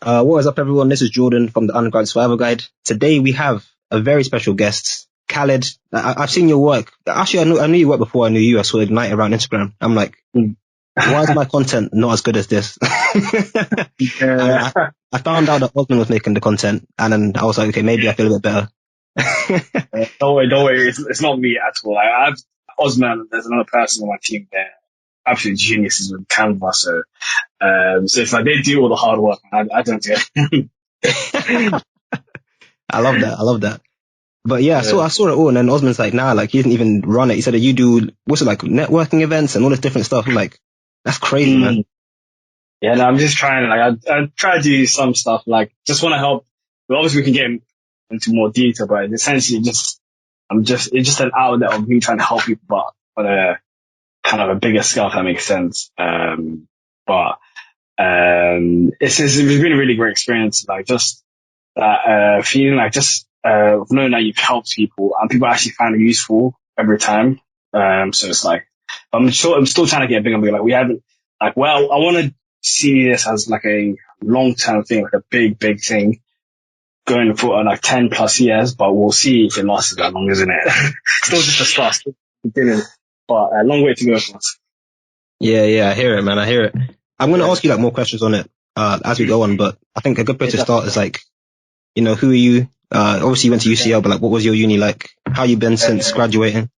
What is up, everyone? This is Jordan from the Undergrad Survival Guide. Today we have a very special guest, Khalid. I've seen your work. Actually, I knew your work before I knew you. I saw Ignite around Instagram. I'm like, why is my content not as good as this? Yeah. I found out that Osman was making the content, and then I was like, okay, maybe I feel a bit better. Don't worry. It's not me at all. I've Osman. There's another person on my team there. Absolute geniuses with Canva. So it's like they do all the hard work. I don't do it. I love that. But yeah, I saw it all, and then Osman's like, nah, like he didn't even run it. He said that you do what's it like, networking events and all this different stuff. I'm like, that's crazy, man. Yeah, no, I'm just trying. Like, I try to do some stuff. Like, just want to help. But obviously, we can get into more detail. But essentially, it's just an outlet of me trying to help people, but on a kind of a bigger scale, if that makes sense. But it's been a really great experience. Like, just that feeling, like just knowing that you've helped people and people actually find it useful every time. So it's like, I'm still trying to get bigger and bigger. Like, we haven't, like, well, I want to see this as like a long-term thing, like a big thing going for like 10 plus years, but we'll see if it lasts that long, isn't it? Still just a start, still beginning, but a long way to go for us. Yeah, I hear it, man. I hear it. I'm going to ask you like more questions on it as we go on, but I think a good place to start is like, you know, who are you? Obviously you went to UCL, but like, what was your uni like? How you been since graduating?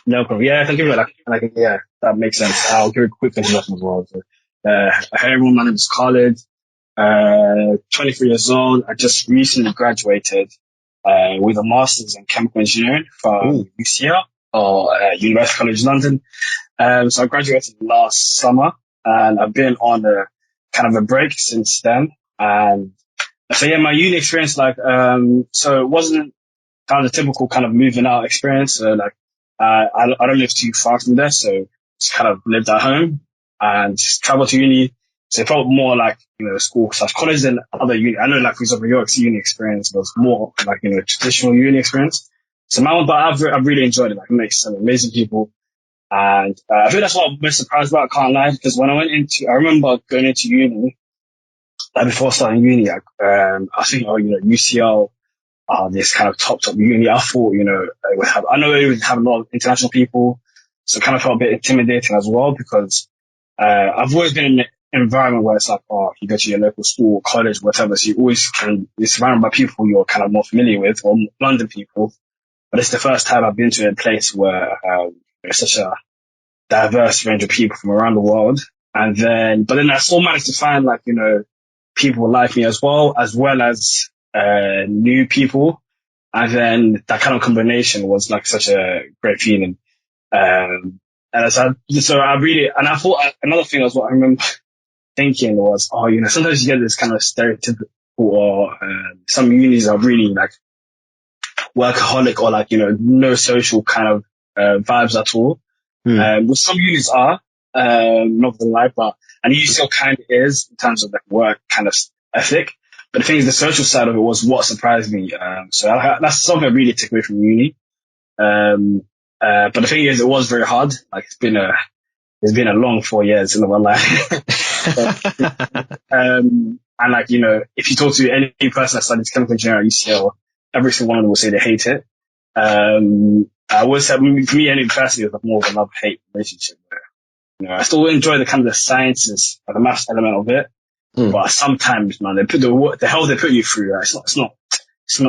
No problem. Yeah, thank you for that. And I think, yeah, that makes sense. I'll give a quick introduction as well. So, hi everyone, my name is Khalid, 23 years old. I just recently graduated, with a master's in chemical engineering from UCL, or University College London. So I graduated last summer and I've been on a kind of a break since then. And so yeah, my uni experience, like, so it wasn't kind of the typical kind of moving out experience. So like, I don't live too far from there, so just kind of lived at home and just traveled to uni. So it felt more like, school / college than other uni. I know, like, for example, New York's uni experience was more like, traditional uni experience. So my one, but I've really enjoyed it. Like, it makes some amazing people. And I think that's what I'm most surprised about, I can't lie, because when I remember going into uni, like before starting uni, I think, UCL, this kind of top uni. I thought, I know it would have a lot of international people, so it kind of felt a bit intimidating as well, because I've always been in an environment where it's like, you go to your local school, college, whatever, so you're surrounded by people you're kind of more familiar with, or London people. But it's the first time I've been to a place where it's such a diverse range of people from around the world. But then I still managed to find, like, people like me as well as new people. And then that kind of combination was like such a great feeling. And I thought, another thing was what I remember thinking was, sometimes you get this kind of stereotypical, or some unis are really like workaholic, or like, no social kind of vibes at all. Which some unis are, not gonna lie, and UCL kind of is in terms of like work kind of ethic. But the thing is, the social side of it was what surprised me. So that's something I really took away from uni. But the thing is, it was very hard. Like, it's been a long 4 years in my life. And like, if you talk to any person that studies chemical engineering at UCL, every single one of them will say they hate it. I would say, for me, any personally, it was more of a love-hate relationship where, I still enjoy the kind of the sciences, like the maths element of it. But sometimes, man, they put the hell they put you through. Like, it's not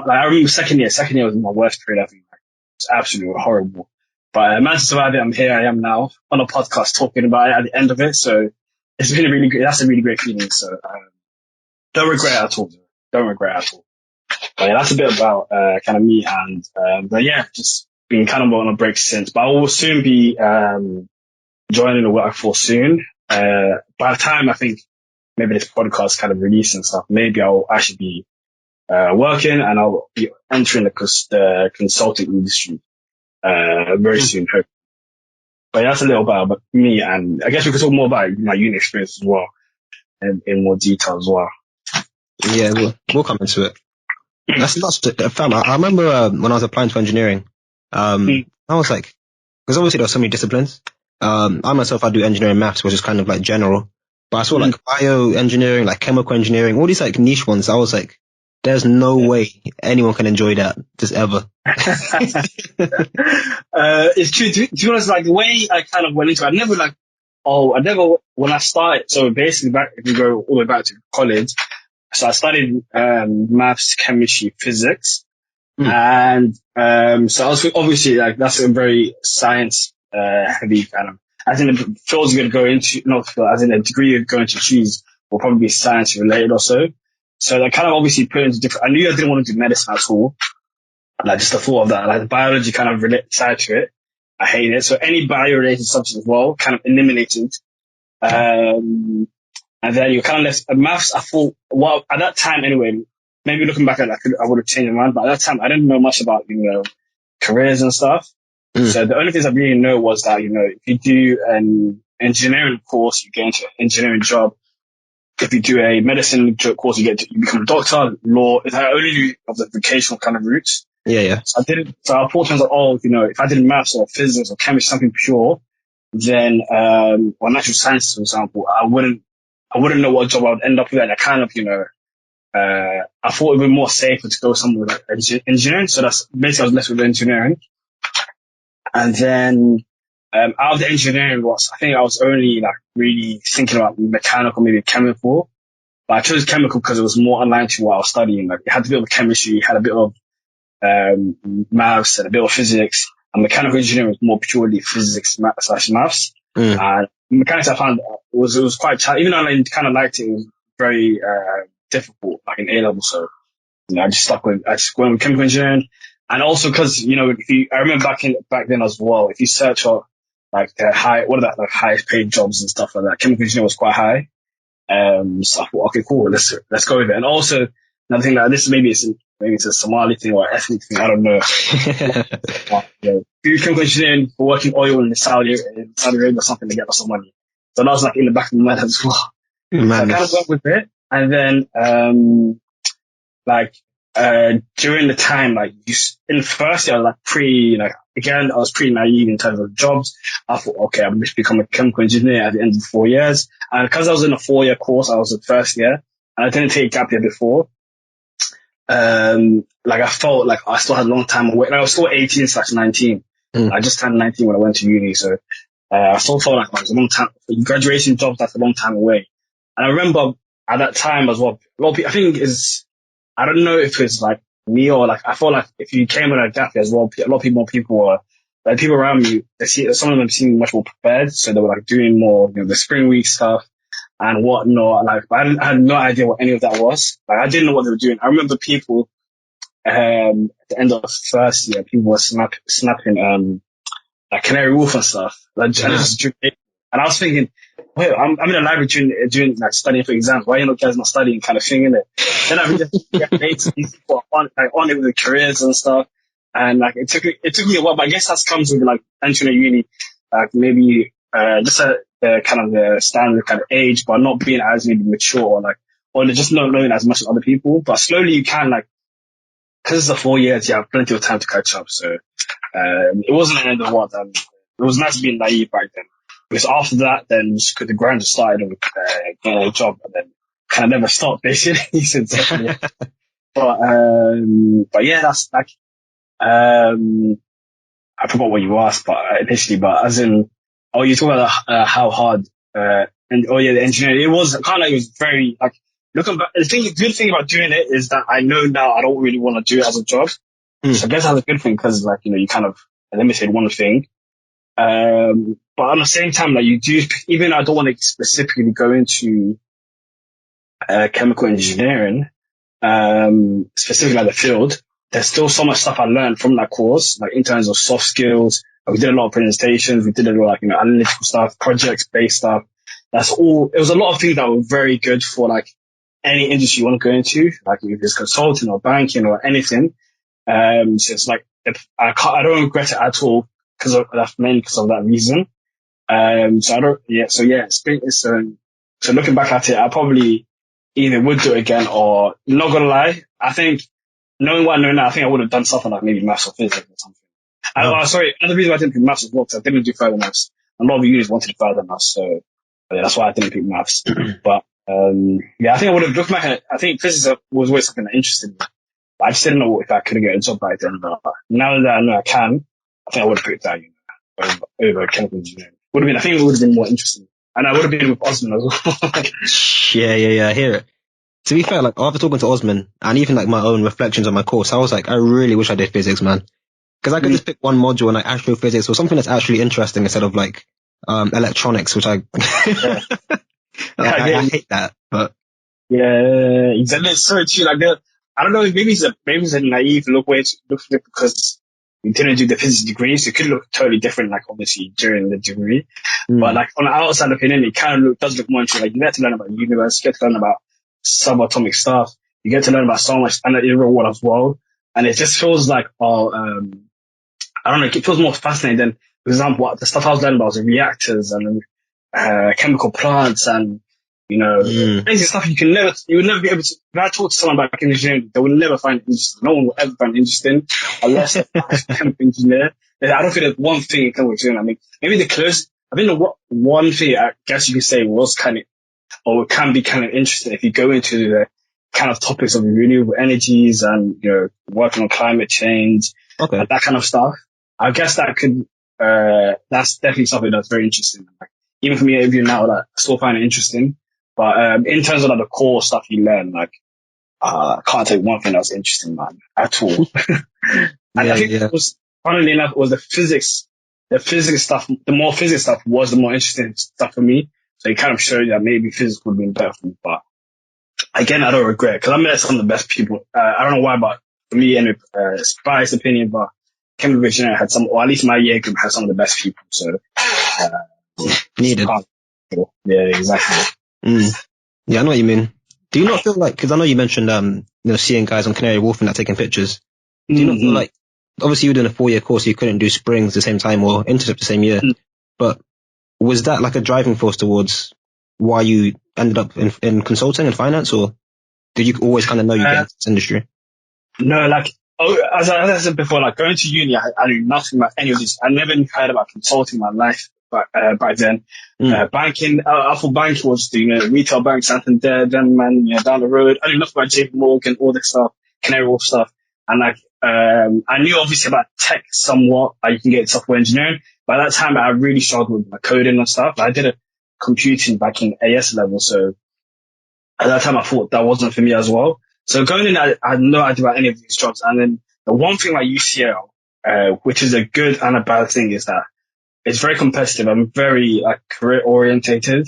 like, I remember second year was my worst period. I think, like, it's absolutely horrible. But I managed to survive it. I'm here. I am now on a podcast talking about it at the end of it. So it's been that's a really great feeling. So, don't regret it at all. Don't regret it at all. But yeah, that's a bit about, kind of me. And, but yeah, just been kind of on a break since, but I will soon be, joining the workforce soon. By the time I think maybe this podcast kind of release and stuff, maybe I'll actually be working, and I'll be entering the consulting industry very soon. But that's a little bit about me, and I guess we could talk more about my uni experience as well, in more detail as well. Yeah, we'll come into it. Fam, I remember when I was applying to engineering, I was like, because obviously there are so many disciplines. I myself, I do engineering maths, which is kind of like general. But I saw like bioengineering, like chemical engineering, all these like niche ones. I was like, there's no way anyone can enjoy that just ever. It's true. To be honest, like the way I kind of went into it, when I started, so basically back, if you go all the way back to college, so I studied, maths, chemistry, physics. And, so I was obviously like, that's a very science, heavy kind of, as in the fields you're going to go into, not field, as in the degree you're going to choose will probably be science related also. So that kind of obviously put into different, I knew I didn't want to do medicine at all. Like just the thought of that, like the biology kind of related side to it. I hate it. So any bio-related subject as well, kind of eliminated. And then you're kind of left, maths, I thought, well, at that time anyway, maybe looking back at it, I would have changed my mind, but at that time I didn't know much about, careers and stuff. So the only things I really know was that, if you do an engineering course, you get into an engineering job. If you do a medicine course, you become a doctor, law. I only knew of the vocational kind of routes. Yeah. So I thought to myself, if I did maths or physics or chemistry, something pure, then, or natural sciences, for example, I wouldn't know what job I would end up with. And I kind of, I thought it would be more safer to go somewhere like engineering. So that's basically I was left with engineering. And then, out of the engineering I think I was only like really thinking about mechanical, maybe chemical. But I chose chemical because it was more aligned to what I was studying. Like it had a bit of chemistry, it had a bit of maths and a bit of physics. And mechanical engineering was more purely physics / maths. And mechanics I found it was quite challenging. Even though I kind of liked it, it was very difficult, like in A level. So I just went with chemical engineering. And also because, I remember back then as well, if you search for like like highest paid jobs and stuff like that, chemical engineering was quite high. So I thought, okay, cool, let's go with it. And also another thing like this, maybe it's a Somali thing or ethnic thing, I don't know. If you chemical engineering for working oil in Saudi Arabia or something to get lots of money. So that was like in the back of my mind as well. So I kind of went with it. And then, during the time, in the first year, I was again, I was pretty naive in terms of jobs. I thought, okay, I'm going to become a chemical engineer at the end of 4 years. And because I was in a 4-year course, I was the first year, and I didn't take a gap year before. I felt like I still had a long time away. I was still 18/19. I just turned 19 when I went to uni. So, I still felt like it was a long time. Graduation jobs, that's a long time away. And I remember at that time as well, a lot of people, I don't know if it's like me or I felt like if you came with a gap year as well, a lot of people were, people around me, some of them seemed much more prepared. So they were doing more, the spring week stuff and whatnot. I had no idea what any of that was. I didn't know what they were doing. I remember people, at the end of the first year, people were snapping, Canary Wolf and stuff. And I was thinking, wait, I'm in a library doing studying for exams. Why are you guys not studying kind of thing, innit? Then I really these people on it with the careers and stuff. And it took me a while, but I guess that comes with entering a uni, maybe, just the kind of the standard kind of age, but not being as maybe mature or just not knowing as much as other people. But slowly you can because it's the 4 years, you have plenty of time to catch up. So, it wasn't the end of the world. It was nice being naive back then. Because after that, then the grind just started with getting a job, and then kind of never stopped basically since. But yeah, that's I forgot what you asked, but initially, but as in, you talk about how hard, the engineering. It was kind of it was very looking back. The good thing about doing it is that I know now I don't really want to do it as a job. So I guess that's a good thing because you kind of limited one thing. But at the same time, you do, even I don't want to specifically go into chemical engineering, specifically the field. There's still so much stuff I learned from that course, in terms of soft skills. We did a lot of presentations, we did a lot of analytical stuff, projects-based stuff. That's all. It was a lot of things that were very good for any industry you want to go into, if it's consulting or banking or anything. So it's I don't regret it at all mainly because of that reason. So I don't, so looking back at it, I probably either would do it again or not gonna lie. I think knowing what I know now, I think I would have done something like maybe maths or physics or something. Sorry, another reason why I didn't do maths was because I didn't do further maths. A lot of unis wanted further maths, so Yeah, that's why I didn't pick maths. But yeah, I think I would have looked my head. I think physics was always something that interested me. But I just didn't know if I could get a job back then. But now that I know I can, I think I would have picked that, over chemical engineering. Would have been. I think it would have been more interesting, and I would have been with Osman as well. Yeah, I hear it. To be fair, like after talking to Osman and even like my own reflections on my course, I was like, I really wish I did physics, man. Because I could just pick one module and like astrophysics or something that's actually interesting instead of like electronics, which I Yeah. I hate that. But Yeah, exactly. It's so true. Like, I don't know, maybe it's a naive way to look at it because we didn't do the physics degree, so it could look totally different, like obviously during the degree. But like on the outside looking in, it kind of does look more interesting. Like you get to learn about the universe, you get to learn about subatomic stuff, you get to learn about so much and the real world as well. And it just feels like, I don't know, it feels more fascinating than, for example, what the stuff I was learning about was reactors and chemical plants and, crazy stuff you would never be able to, if I talk to someone about chemical engineering, they will never find it interesting. No one will ever find it interesting unless they're a chemical engineer. I don't think there's one thing in chemical engineering. I mean, maybe I think the one thing I guess you could say was kind of, or can be kind of interesting if you go into the kind of topics of renewable energies and, working on climate change and that kind of stuff. I guess that's definitely something that's very interesting. Like, even for me, even now, like, I still find it interesting. But in terms of like the core stuff you learn, like, I can't take one thing that was interesting, man, at all. And I think it was, funnily enough, it was the physics stuff, the more physics stuff was the more interesting stuff for me. So it kind of showed that maybe physics would have been better for me. But again, I don't regret because I met some of the best people. I don't know why, but for me, and it's biased opinion, but chemical engineering had or at least my year group had some of the best people. So needed. Yeah, exactly. Yeah, I know what you mean. Do you not feel like, because I know you mentioned, seeing guys on Canary Wharf and that taking pictures. Do you not feel like, obviously you were doing a 4-year course, you couldn't do springs the same time or internship the same year, but was that like a driving force towards why you ended up in consulting and finance, or did you always kind of know you get into this industry? No, like, as I said before, like going to uni, I knew nothing about any of this. I never heard about consulting in my life back then. Banking, I thought banking was the retail bank, Santander, then man, down the road. I knew nothing about JP Morgan, all this stuff, Canary Wharf stuff. And like, I knew obviously about tech somewhat, like you can get software engineering. By that time, I really struggled with my coding and stuff. I did a computing back in AS level. So at that time, I thought that wasn't for me as well. So going in, I had no idea about any of these jobs. And then the one thing like UCL, which is a good and a bad thing, is that it's very competitive. I'm very like career orientated,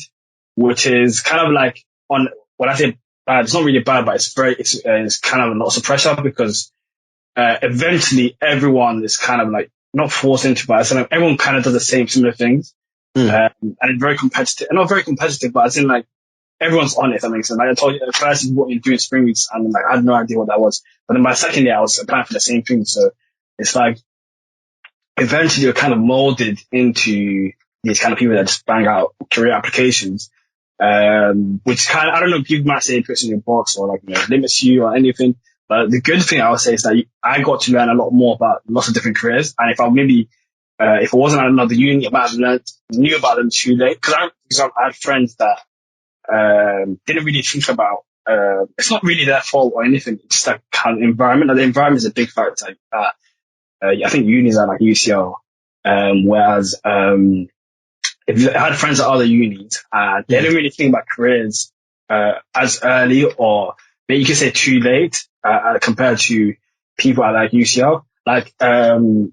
which is kind of like when I say bad, it's not really bad, but it's kind of lots of pressure because eventually everyone is kind of like not forced into, but it's like everyone kind of does the similar things. And it's very competitive, and not very competitive, but as in like everyone's on it, if that makes sense. Like I told you, first is what you're doing spring weeks, and like I had no idea what that was. But then by second year, I was applying for the same thing. So it's like eventually you're kind of molded into these kind of people that just bang out career applications, which kind of, I don't know, people might say it puts in your box or like limits you or anything. But the good thing I would say is that I got to learn a lot more about lots of different careers, and if it wasn't at another uni, I might have knew about them too late. Because I had friends that didn't really think about, it's not really their fault or anything. It's just like kind of environment. Like, the environment is a big factor. I think unis are like UCL, whereas if I had friends at other unis, they didn't really think about careers as early, or maybe you could say too late, compared to people at like UCL. Like, so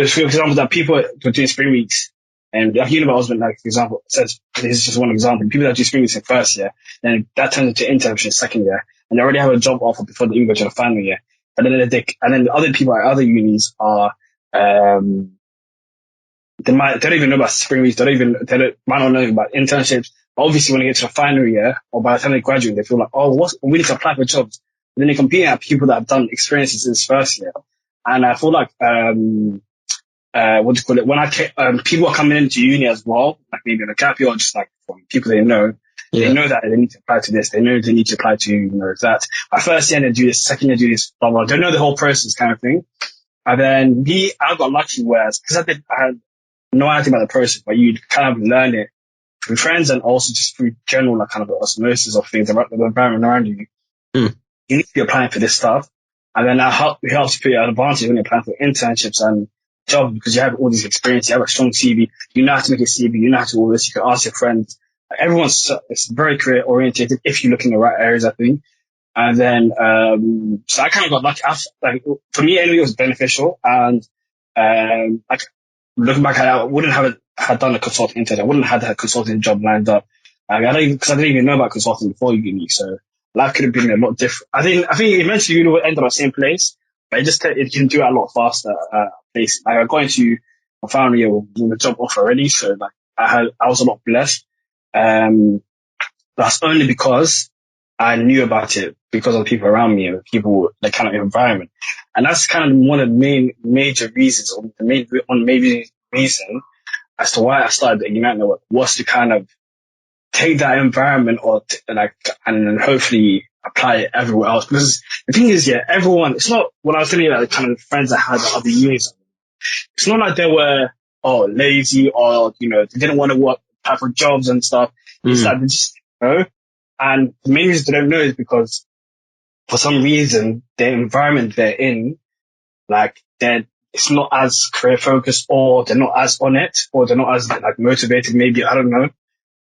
for example, that people were doing spring weeks, and like Osman, like for example, says this is just one example. People that do spring weeks in first year, then that turns into internship in second year, and they already have a job offer before they even go to the final year. And then the other people at other unis are, they don't even know about spring weeks. Might not know about internships. But obviously, when they get to the final year, or by the time they graduate, they feel like, we need to apply for jobs. And then they're competing at people that have done experiences since first year. And I feel like, what do you call it? When people are coming into uni as well, like maybe on a gap year, or just like from people they know, they know that they need to apply to this. They know they need to apply to, that. My first year they do this, second year they do this, blah, blah. They don't know the whole process kind of thing. And then I got lucky, because I had no idea about the process, but you'd kind of learn it through friends and also just through general like kind of osmosis of things around the environment around you. Mm. You need to be applying for this stuff, and then it helps you put you at an advantage when you're applying for internships and jobs because you have all these experience, you have a strong CV, you know how to make a CV, you know how to do all this, you can ask your friends. It's very career oriented if you look in the right areas, I think. And then, so I kind of got lucky. Like, for me, anyway, it was beneficial. And, like, looking back at it, I wouldn't have had done a consulting intern. I wouldn't have had that consulting job lined up. Like, because I didn't even know about consulting before uni. So life could have been a lot different. I think eventually uni would end up at the same place, but it can do it a lot faster, place. Like, I got into my final year with a job offer already. So, like, I was a lot blessed. That's only because I knew about it because of the people around me and people, the kind of environment. And that's kind of one of the major reasons, or maybe reason as to why I started the Ignite Network, was to kind of take that environment and then hopefully apply it everywhere else. Because the thing is, yeah, everyone, it's not, when I was telling you about the kind of friends I had at other unis, it's not like they were, lazy or, they didn't want to work, apply for jobs and stuff. It's like they just, and the main reason they don't know is because for some reason the environment they're in, like it's not as career focused, or they're not as on it, or they're not as like motivated, maybe, I don't know.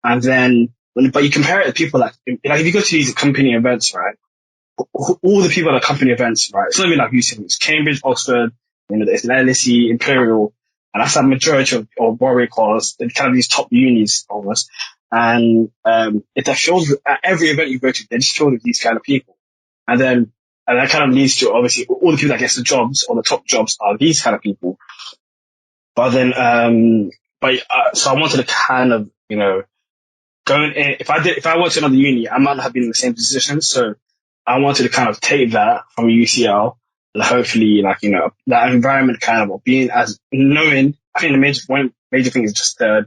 And then, but you compare it to people like if you go to these company events, right? All the people at the company events, right? It's not even like UCL, it's Cambridge, Oxford, there's LSE, Imperial, and that's a majority of Warwick or kind of these top unis almost. And it shows at every event you go to, they're just filled with these kind of people. And that kind of leads to, obviously, all the people that get the jobs or the top jobs are these kind of people. But then, so I wanted to kind of, going in, if I went to another uni, I might not have been in the same position. So I wanted to kind of take that from UCL and hopefully, that environment kind of being as knowing, I think the major thing is just the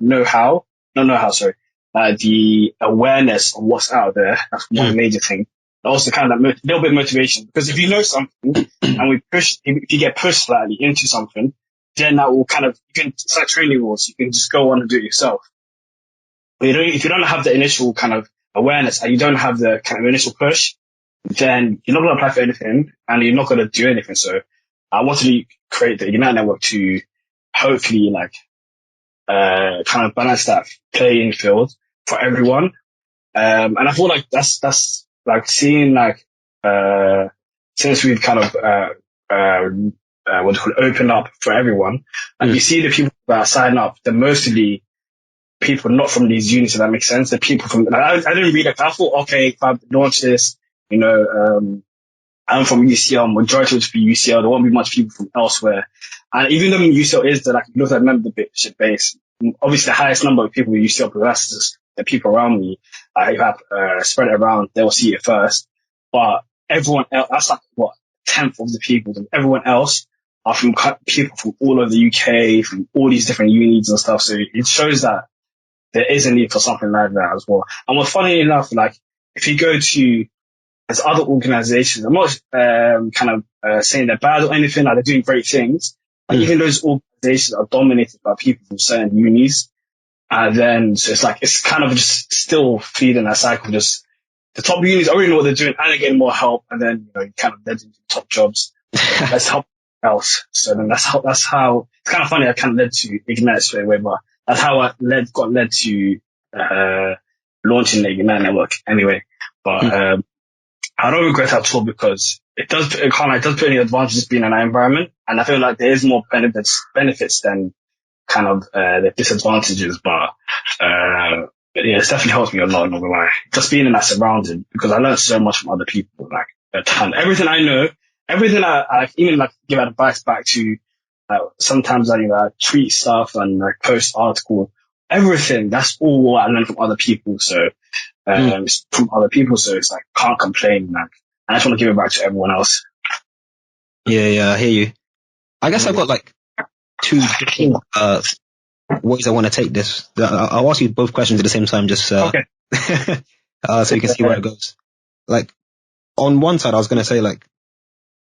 the awareness of what's out there. That's one major thing. Also kind of that little bit of motivation, because if you know something and if you get pushed slightly into something, then that will it's like training wheels. You can just go on and do it yourself. But if you don't have the initial kind of awareness and you don't have the kind of initial push, then you're not going to apply for anything and you're not going to do anything. So I wanted to create the Ignite Network to hopefully kind of balance that playing field for everyone. And I feel like that's like seeing since we've kind of opened up for everyone, and you see the people that sign up, they're mostly people not from these units, if that makes sense. The people from, I didn't read it. I thought, okay, if I launch this, I'm from UCL, majority would be UCL. There won't be much people from elsewhere. And even though UCL is if you look at membership base, obviously the highest number of people with UCL, but that's just the people around me. If I spread it around, they will see it first. But everyone else, that's like, 10th of the people. And everyone else are from people from all over the UK, from all these different unis and stuff. So it shows that there is a need for something like that as well. And what's funny enough, if you go to there's other organizations, I'm not saying they're bad or anything, they're doing great things. But even those organizations are dominated by people from certain unis. And then, so it's kind of just still feeding that cycle. Just the top unis already know what they're doing and they're getting more help. And then, you kind of led into top jobs. Let's help else. So then that's how, it's kind of funny. I kind of led to Ignite straight away, but that's how I got led to, launching the Ignite Network anyway. But, I don't regret at all because it does put any advantages being in that environment. And I feel like there is more benefits than kind of, the disadvantages. But it's definitely helped me a lot, not gonna lie. Just being in that surrounding, because I learned so much from other people, a ton. Everything I know, everything I even give advice back to, sometimes I tweet stuff and post articles, everything, that's all I learned from other people. So, from other people. So it's can't complain, I just want to give it back to everyone else. Yeah, I hear you. I guess I've got two different ways I want to take this. I'll ask you both questions at the same time, just okay. So you can see where it goes. On one side, I was going to say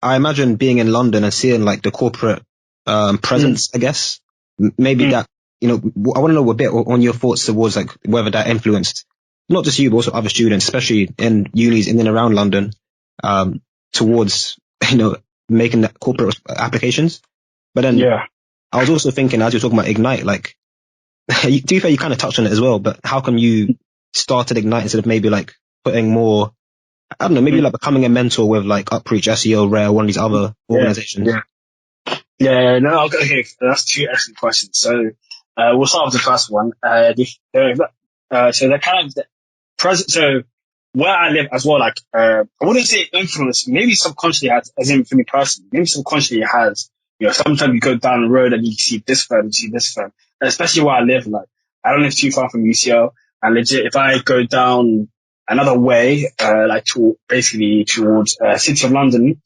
I imagine being in London and seeing the corporate presence, I guess maybe that I want to know a bit on your thoughts towards like whether that influenced not just you, but also other students, especially in unis in and around London, towards, making that corporate applications. But then Yeah. I was also thinking, as you're talking about Ignite, like, to be fair, you kind of touched on it as well, but how come you started Ignite instead of maybe like putting more, I don't know, maybe like becoming a mentor with like Upreach, SEO, Rare, one of these other Yeah. organizations? No, okay, that's two excellent questions. So, we'll start with the first one. So they're kind of present. So where I live as well, like, I wouldn't say influence, maybe subconsciously has, as in for me personally, maybe subconsciously it has, sometimes you go down the road and you see this firm, you see this firm, and especially where I live, like, I don't live too far from UCL, and legit, if I go down another way, like basically towards, City of London,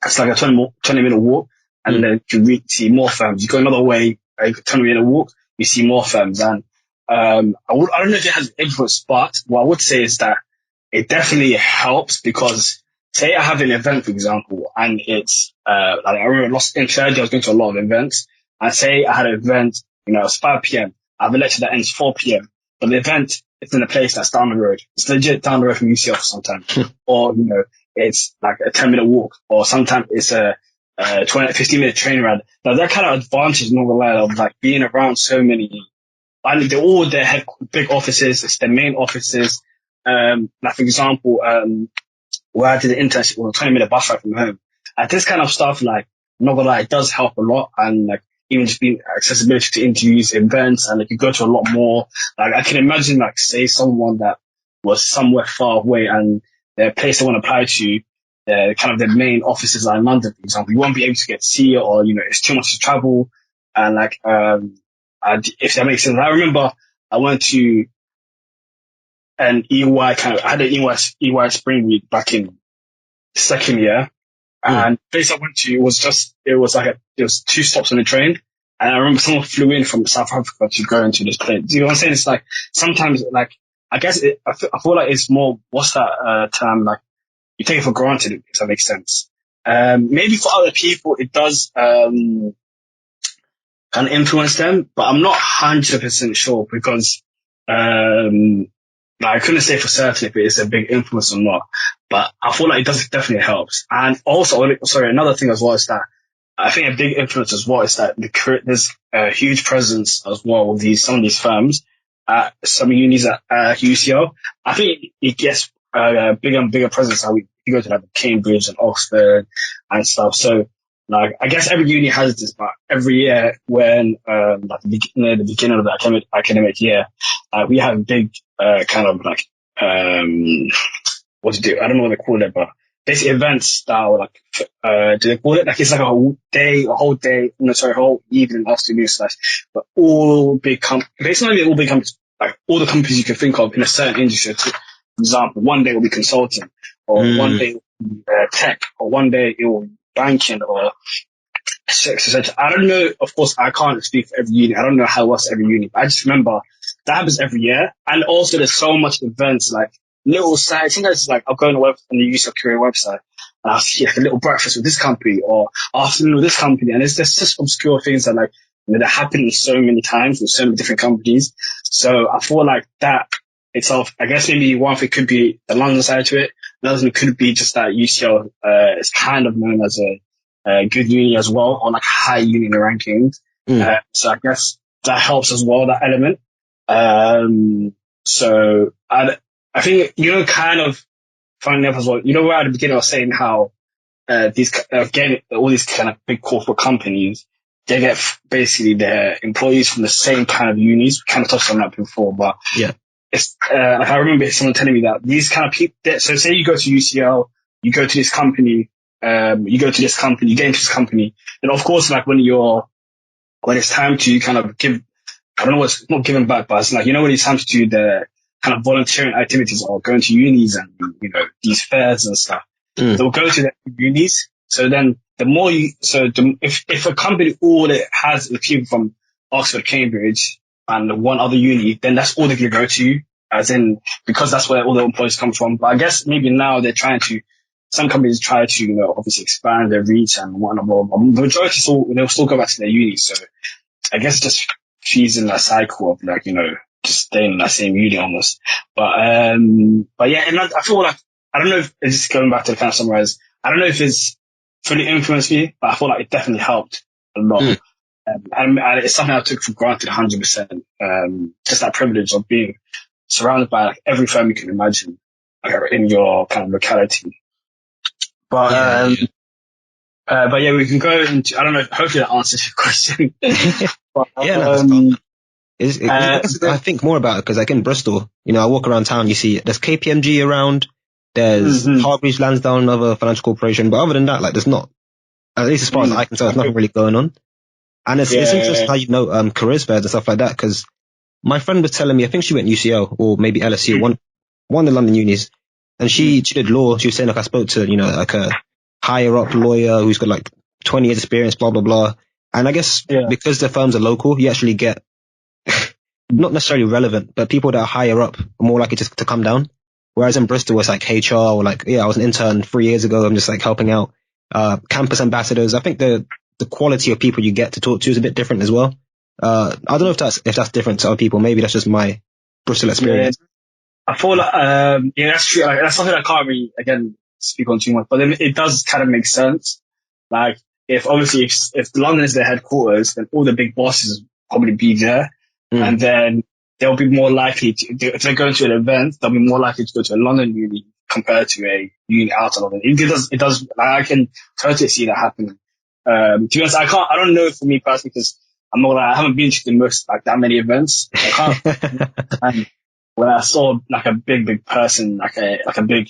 it's like a 20-minute walk, and then you see more firms. You go another way, like a 20-minute walk, you see more firms. And I don't know if it has influence, but what I would say is that it definitely helps because, say I have an event, for example, and it's like I remember in third year I was going to a lot of events, and say I had an event, it's 5 p.m. I have a lecture that ends 4 p.m. But the event is in a place that's down the road. It's legit down the road from UCL sometimes, or it's like a 10-minute walk, or sometimes it's a 15-minute train ride. Now that kind of advantage, not gonna lie, of like being around so many, and they're all their big offices, it's their main offices. Like for example, where I did an internship with a 20-minute bus ride from home. And this kind of stuff, like, not gonna lie, it does help a lot. And like, even just being accessibility to interviews, events, and like, you go to a lot more. Like, I can imagine, like, say someone that was somewhere far away and the place they want to apply to, kind of their main offices are in London, for example. You won't be able to get to see it, or, it's too much to travel. And like, if that makes sense. I remember I went to an I had an EY spring week back in second year. And the place I went to it was 2 stops on the train. And I remember someone flew in from South Africa to go into this place. Do you know what I'm saying? It's like, sometimes, like, I guess I feel like it's more, what's that, term? Like, you take it for granted, if that makes sense. Maybe for other people, it does, kind of influence them, but I'm not 100% sure because, like, I couldn't say for certain if it's a big influence or not, but I feel like it definitely helps. And also, sorry, another thing as well is that I think a big influence as well is that there's a huge presence as well with some of these firms at some unis at UCL. I think it gets bigger and bigger presence how you go to like Cambridge and Oxford and stuff. So, like, I guess every uni has this, but every year when like near the beginning of the academic year, we have big kind of like what to do? I don't know what they call it, but basically events that are like do they call it? Like, it's like a whole day, no, sorry, whole evening, afternoon slash, but all big basically all big companies, like all the companies you can think of in a certain industry. For example, one day will be consulting, or one day will be tech, or one day it will be banking, or etc. I don't know, of course, I can't speak for every uni. I don't know how it works every uni, but I just remember that happens every year. And also there's so much events, like little sites. Sometimes it's like I'll go on the UCL career website and I'll see like a little breakfast with this company or afternoon with this company. And it's just obscure things that like, that happen so many times with so many different companies. So I feel like that itself, I guess maybe one thing could be the London side to it. Another thing could be just that UCL is kind of known as a good uni as well, or like high uni in the rankings. So I guess that helps as well, that element. So I think, kind of funny enough as well, where at the beginning I was saying how these again, all these kind of big corporate companies, they get basically their employees from the same kind of unis. We kind of touched on that before, but Yeah. it's like I remember someone telling me that these kind of people. So say you go to UCL, you go to this company, you get into this company, and of course, like when it's time to kind of give, I don't know what's not giving back, but it's like, when it's time to do the kind of volunteering activities or going to unis and, these fairs and stuff, they'll go to the unis. So then if a company, all it has is people from Oxford, Cambridge and one other uni, then that's all they're going to go to, as in, because that's where all the employees come from. But I guess maybe now some companies try to, obviously expand their reach and whatnot. But the majority they'll still go back to their uni. So I guess just she's in that cycle of like, just staying in that same uni almost. But yeah, and I feel like, I don't know if it's just going back to the kind of summarize, I don't know if it's fully influenced me, but I feel like it definitely helped a lot. Mm. And it's something I took for granted 100%. Just that privilege of being surrounded by like every firm you can imagine, like in your kind of locality. But, but yeah, we can go into, I don't know, hopefully that answers your question. But, Yeah, no, I think more about it because like in Bristol, I walk around town, you see there's KPMG around, there's Hargreaves Lansdowne, another financial corporation, but other than that, like there's not, at least as far as I can tell, there's nothing really going on. And it's interesting how careers fairs and stuff like that, because my friend was telling me, I think she went UCL or maybe LSE, one of the London unis, and she did law. She was saying like I spoke to like a higher up lawyer who's got like 20 years experience, blah blah blah. And I guess because the firms are local, you actually get not necessarily relevant, but people that are higher up are more likely to come down. Whereas in Bristol, it's like HR or like, I was an intern 3 years ago. I'm just like helping out, campus ambassadors. I think the quality of people you get to talk to is a bit different as well. I don't know if that's different to other people. Maybe that's just my Bristol experience. Yeah. I feel like, that's true. Like, that's something I can't really, again, speak on too much, but then it does kind of make sense. Like, if London is their headquarters, then all the big bosses will probably be there. And then they'll be more likely if they're going to an event, they'll be more likely to go to a London uni compared to a uni out of London. It does, like, I can totally see that happening. To be honest, I don't know for me personally, because I haven't been to the most, like, that many events. I can't, and when I saw like a big person, like a big,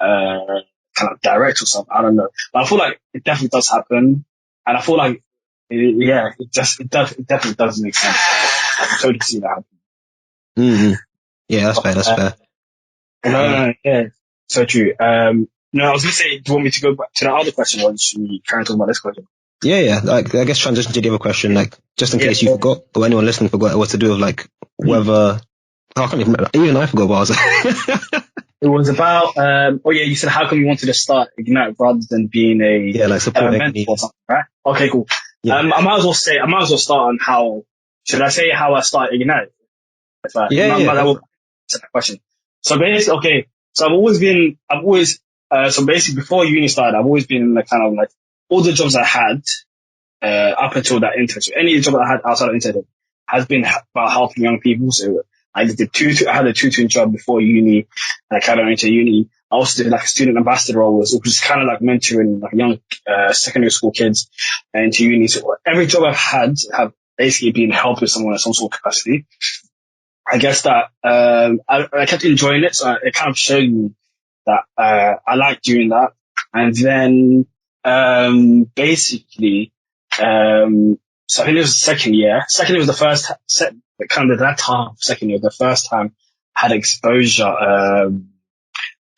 kind of director or something, I don't know. But I feel like it definitely does happen. And I feel like, it definitely does make sense. I can totally see that happen. Mm-hmm. Yeah, that's fair. No, yeah, so true. No, I was gonna say, do you want me to go back to the other question, or should we carry on talking about this question? Yeah. Like, I guess transition to the other question, like, just in case you forgot, or anyone listening forgot what to do with, like, whether, I can't even remember, even I forgot what I was saying. It was about, you said how come you wanted to start Ignite rather than being like supporting mentor or something, right? Okay, cool. Yeah. I might as well start on should I say how I started Ignite? That will answer that question. So basically, okay, so so basically before uni started, I've always been in the kind of like, all the jobs I had, up until that internship, any job I had outside of internship has been about helping young people. So I had a tutoring job before uni, and I kind of went to uni. I also did like a student ambassador role, which is kind of like mentoring like young, secondary school kids into uni. So every job I've had have basically been helping someone in some sort of capacity. I guess that, I kept enjoying it. So it kind of showed me that, I like doing that. And then, basically, so I think it was the second year. Second year was the first kind of that half second year, the first time I had exposure,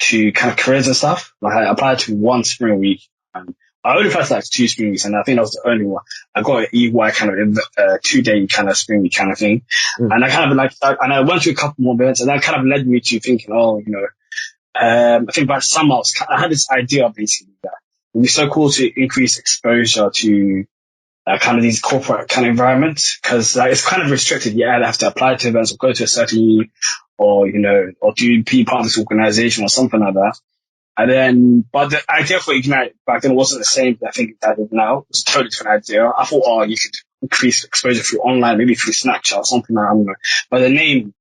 to kind of careers and stuff. Like I applied to one spring week, and I only applied to like 2 spring weeks, and I think that was the only one. I got an EY kind of 2-day kind of spring week kind of thing. And I kind of and I went to a couple more events, and that kind of led me to thinking, I think by summer I had this idea basically that it would be so cool to increase exposure to kind of these corporate kind of environments, because it's kind of restricted. Yeah, I have to apply to events or go to a certain uni, or be part of this organization or something like that. And then, but the idea for Ignite back then wasn't the same I think that it is now. It was a totally different idea. I thought, you could increase exposure through online, maybe through Snapchat or something like that. I don't know. But the name,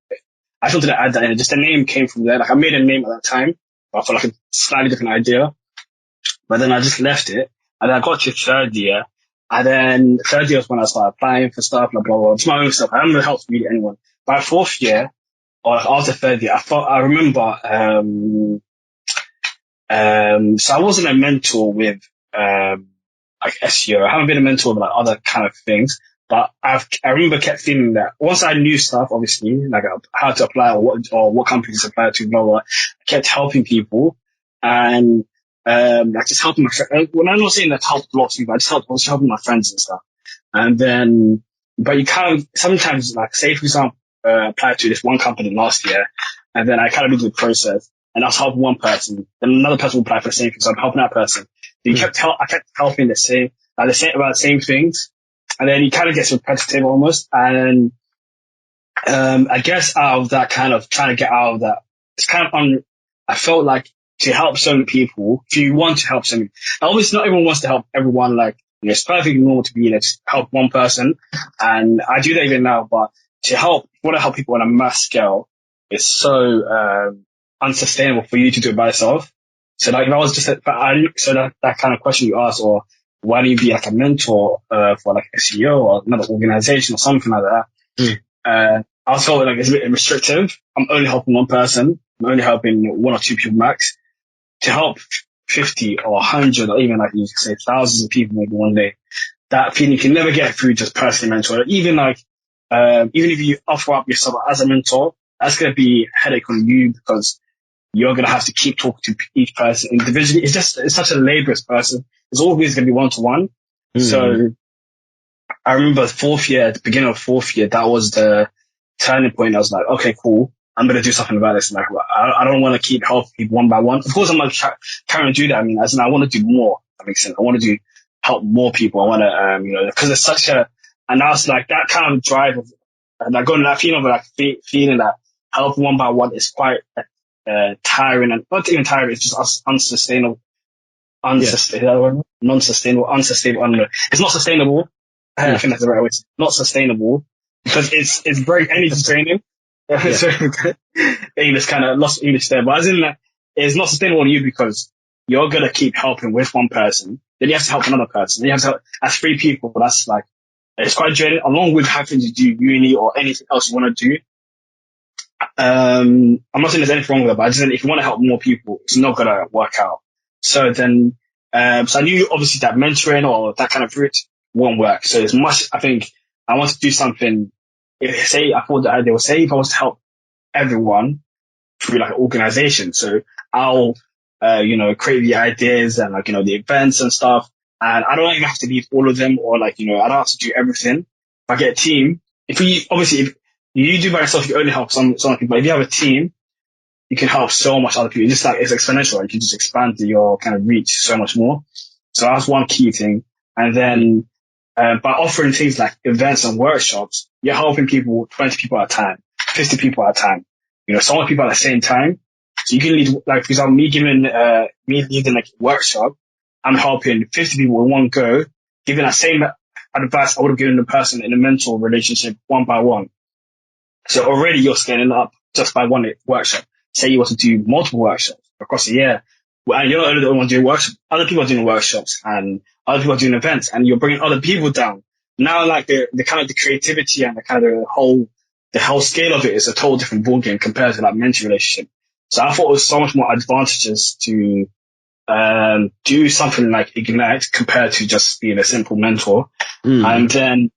I thought to add that in. Just the name came from there. Like I made a name at that time, but I thought like a slightly different idea. But then I just left it. And then I got to third year. And then third year was when I started applying for stuff, blah, blah, blah. It's my own stuff. I haven't really helped really anyone. By fourth year, or after third year, I remember, so I wasn't a mentor with, like SEO. I haven't been a mentor with like other kind of things, but I remember kept feeling that once I knew stuff, obviously, like how to apply or what companies to apply to, blah, blah, I kept helping people, and, like just helping my friends. When I'm not saying that helped a lot of people, I was helping my friends and stuff. And then, but you kind of, sometimes like say for example, applied to this one company last year, and then I kind of did the process, and I was helping one person, then another person would apply for the same thing, so I'm helping that person. I kept helping about the same things, and then it kind of gets repetitive almost. And I guess out of that kind of trying to get out of that, it's kind of I felt like to help so many people, if you want to help so many, obviously not everyone wants to help everyone. Like, it's perfectly normal to be, just help one person. And I do that even now, but to help, if you want to help people on a mass scale, it's so, unsustainable for you to do it by yourself. So like, if I was just, so that kind of question you asked, or why do you be like a mentor, for like a CEO or another organization or something like that? I felt like it's a bit restrictive. I'm only helping one person. I'm only helping one or two people max. To help 50 or 100 or even like you could say thousands of people maybe one day, that feeling you can never get through just personally mentor. Even like, even if you offer up yourself as a mentor, that's going to be a headache on you because you're going to have to keep talking to each person individually. It's such a laborious person. It's always going to be one-to-one. So I remember at the beginning of fourth year, that was the turning point. I was like, okay, cool. I'm going to do something about this. Like, I don't want to keep helping people one by one. Of course, I'm not trying to do that. I mean, I want to do more. That makes sense. I want to help more people. I want to, because it's such and now it's like that kind of drive of, like going to that feeling of like feeling that helping one by one is quite, tiring, and not even tiring. It's just unsustainable, non-sustainable, unsustainable. I don't know. It's not sustainable. I think that's the right way. It's not sustainable because it's very energy draining. So English kind of lost English there, but as in that, it's not sustainable on you because you're gonna keep helping with one person, then you have to help another person, then you have to help as three people. That's like, it's quite draining. Along with having to do uni or anything else you want to do. I'm not saying there's anything wrong with that, but I just think if you want to help more people, it's not gonna work out. So then, so I knew obviously that mentoring or that kind of route won't work. So as much, I think I want to do something. I thought that they would say if I was to help everyone through like an organization. So I'll, create the ideas and like, the events and stuff. And I don't even have to lead all of them or like, I don't have to do everything. If I get a team, if you do by yourself, you only help some people. But if you have a team, you can help so much other people. It's just like, it's exponential. You can just expand your kind of reach so much more. So that's one key thing. And then, by offering things like events and workshops, you're helping people, 20 people at a time, 50 people at a time, so many people at the same time. So you can lead, like, for example, me leading like a workshop, I'm helping 50 people in one go, giving that same advice I would have given the person in a mentor relationship one by one. So already you're scaling up just by one workshop. Say you want to do multiple workshops across a year, and you're not only the only one doing workshops, other people are doing workshops and other people are doing events, and you're bringing other people down. Now, like the kind of the creativity and the kind of the whole scale of it is a total different ballgame compared to that mentor relationship. So I thought it was so much more advantageous to do something like Ignite compared to just being a simple mentor. And then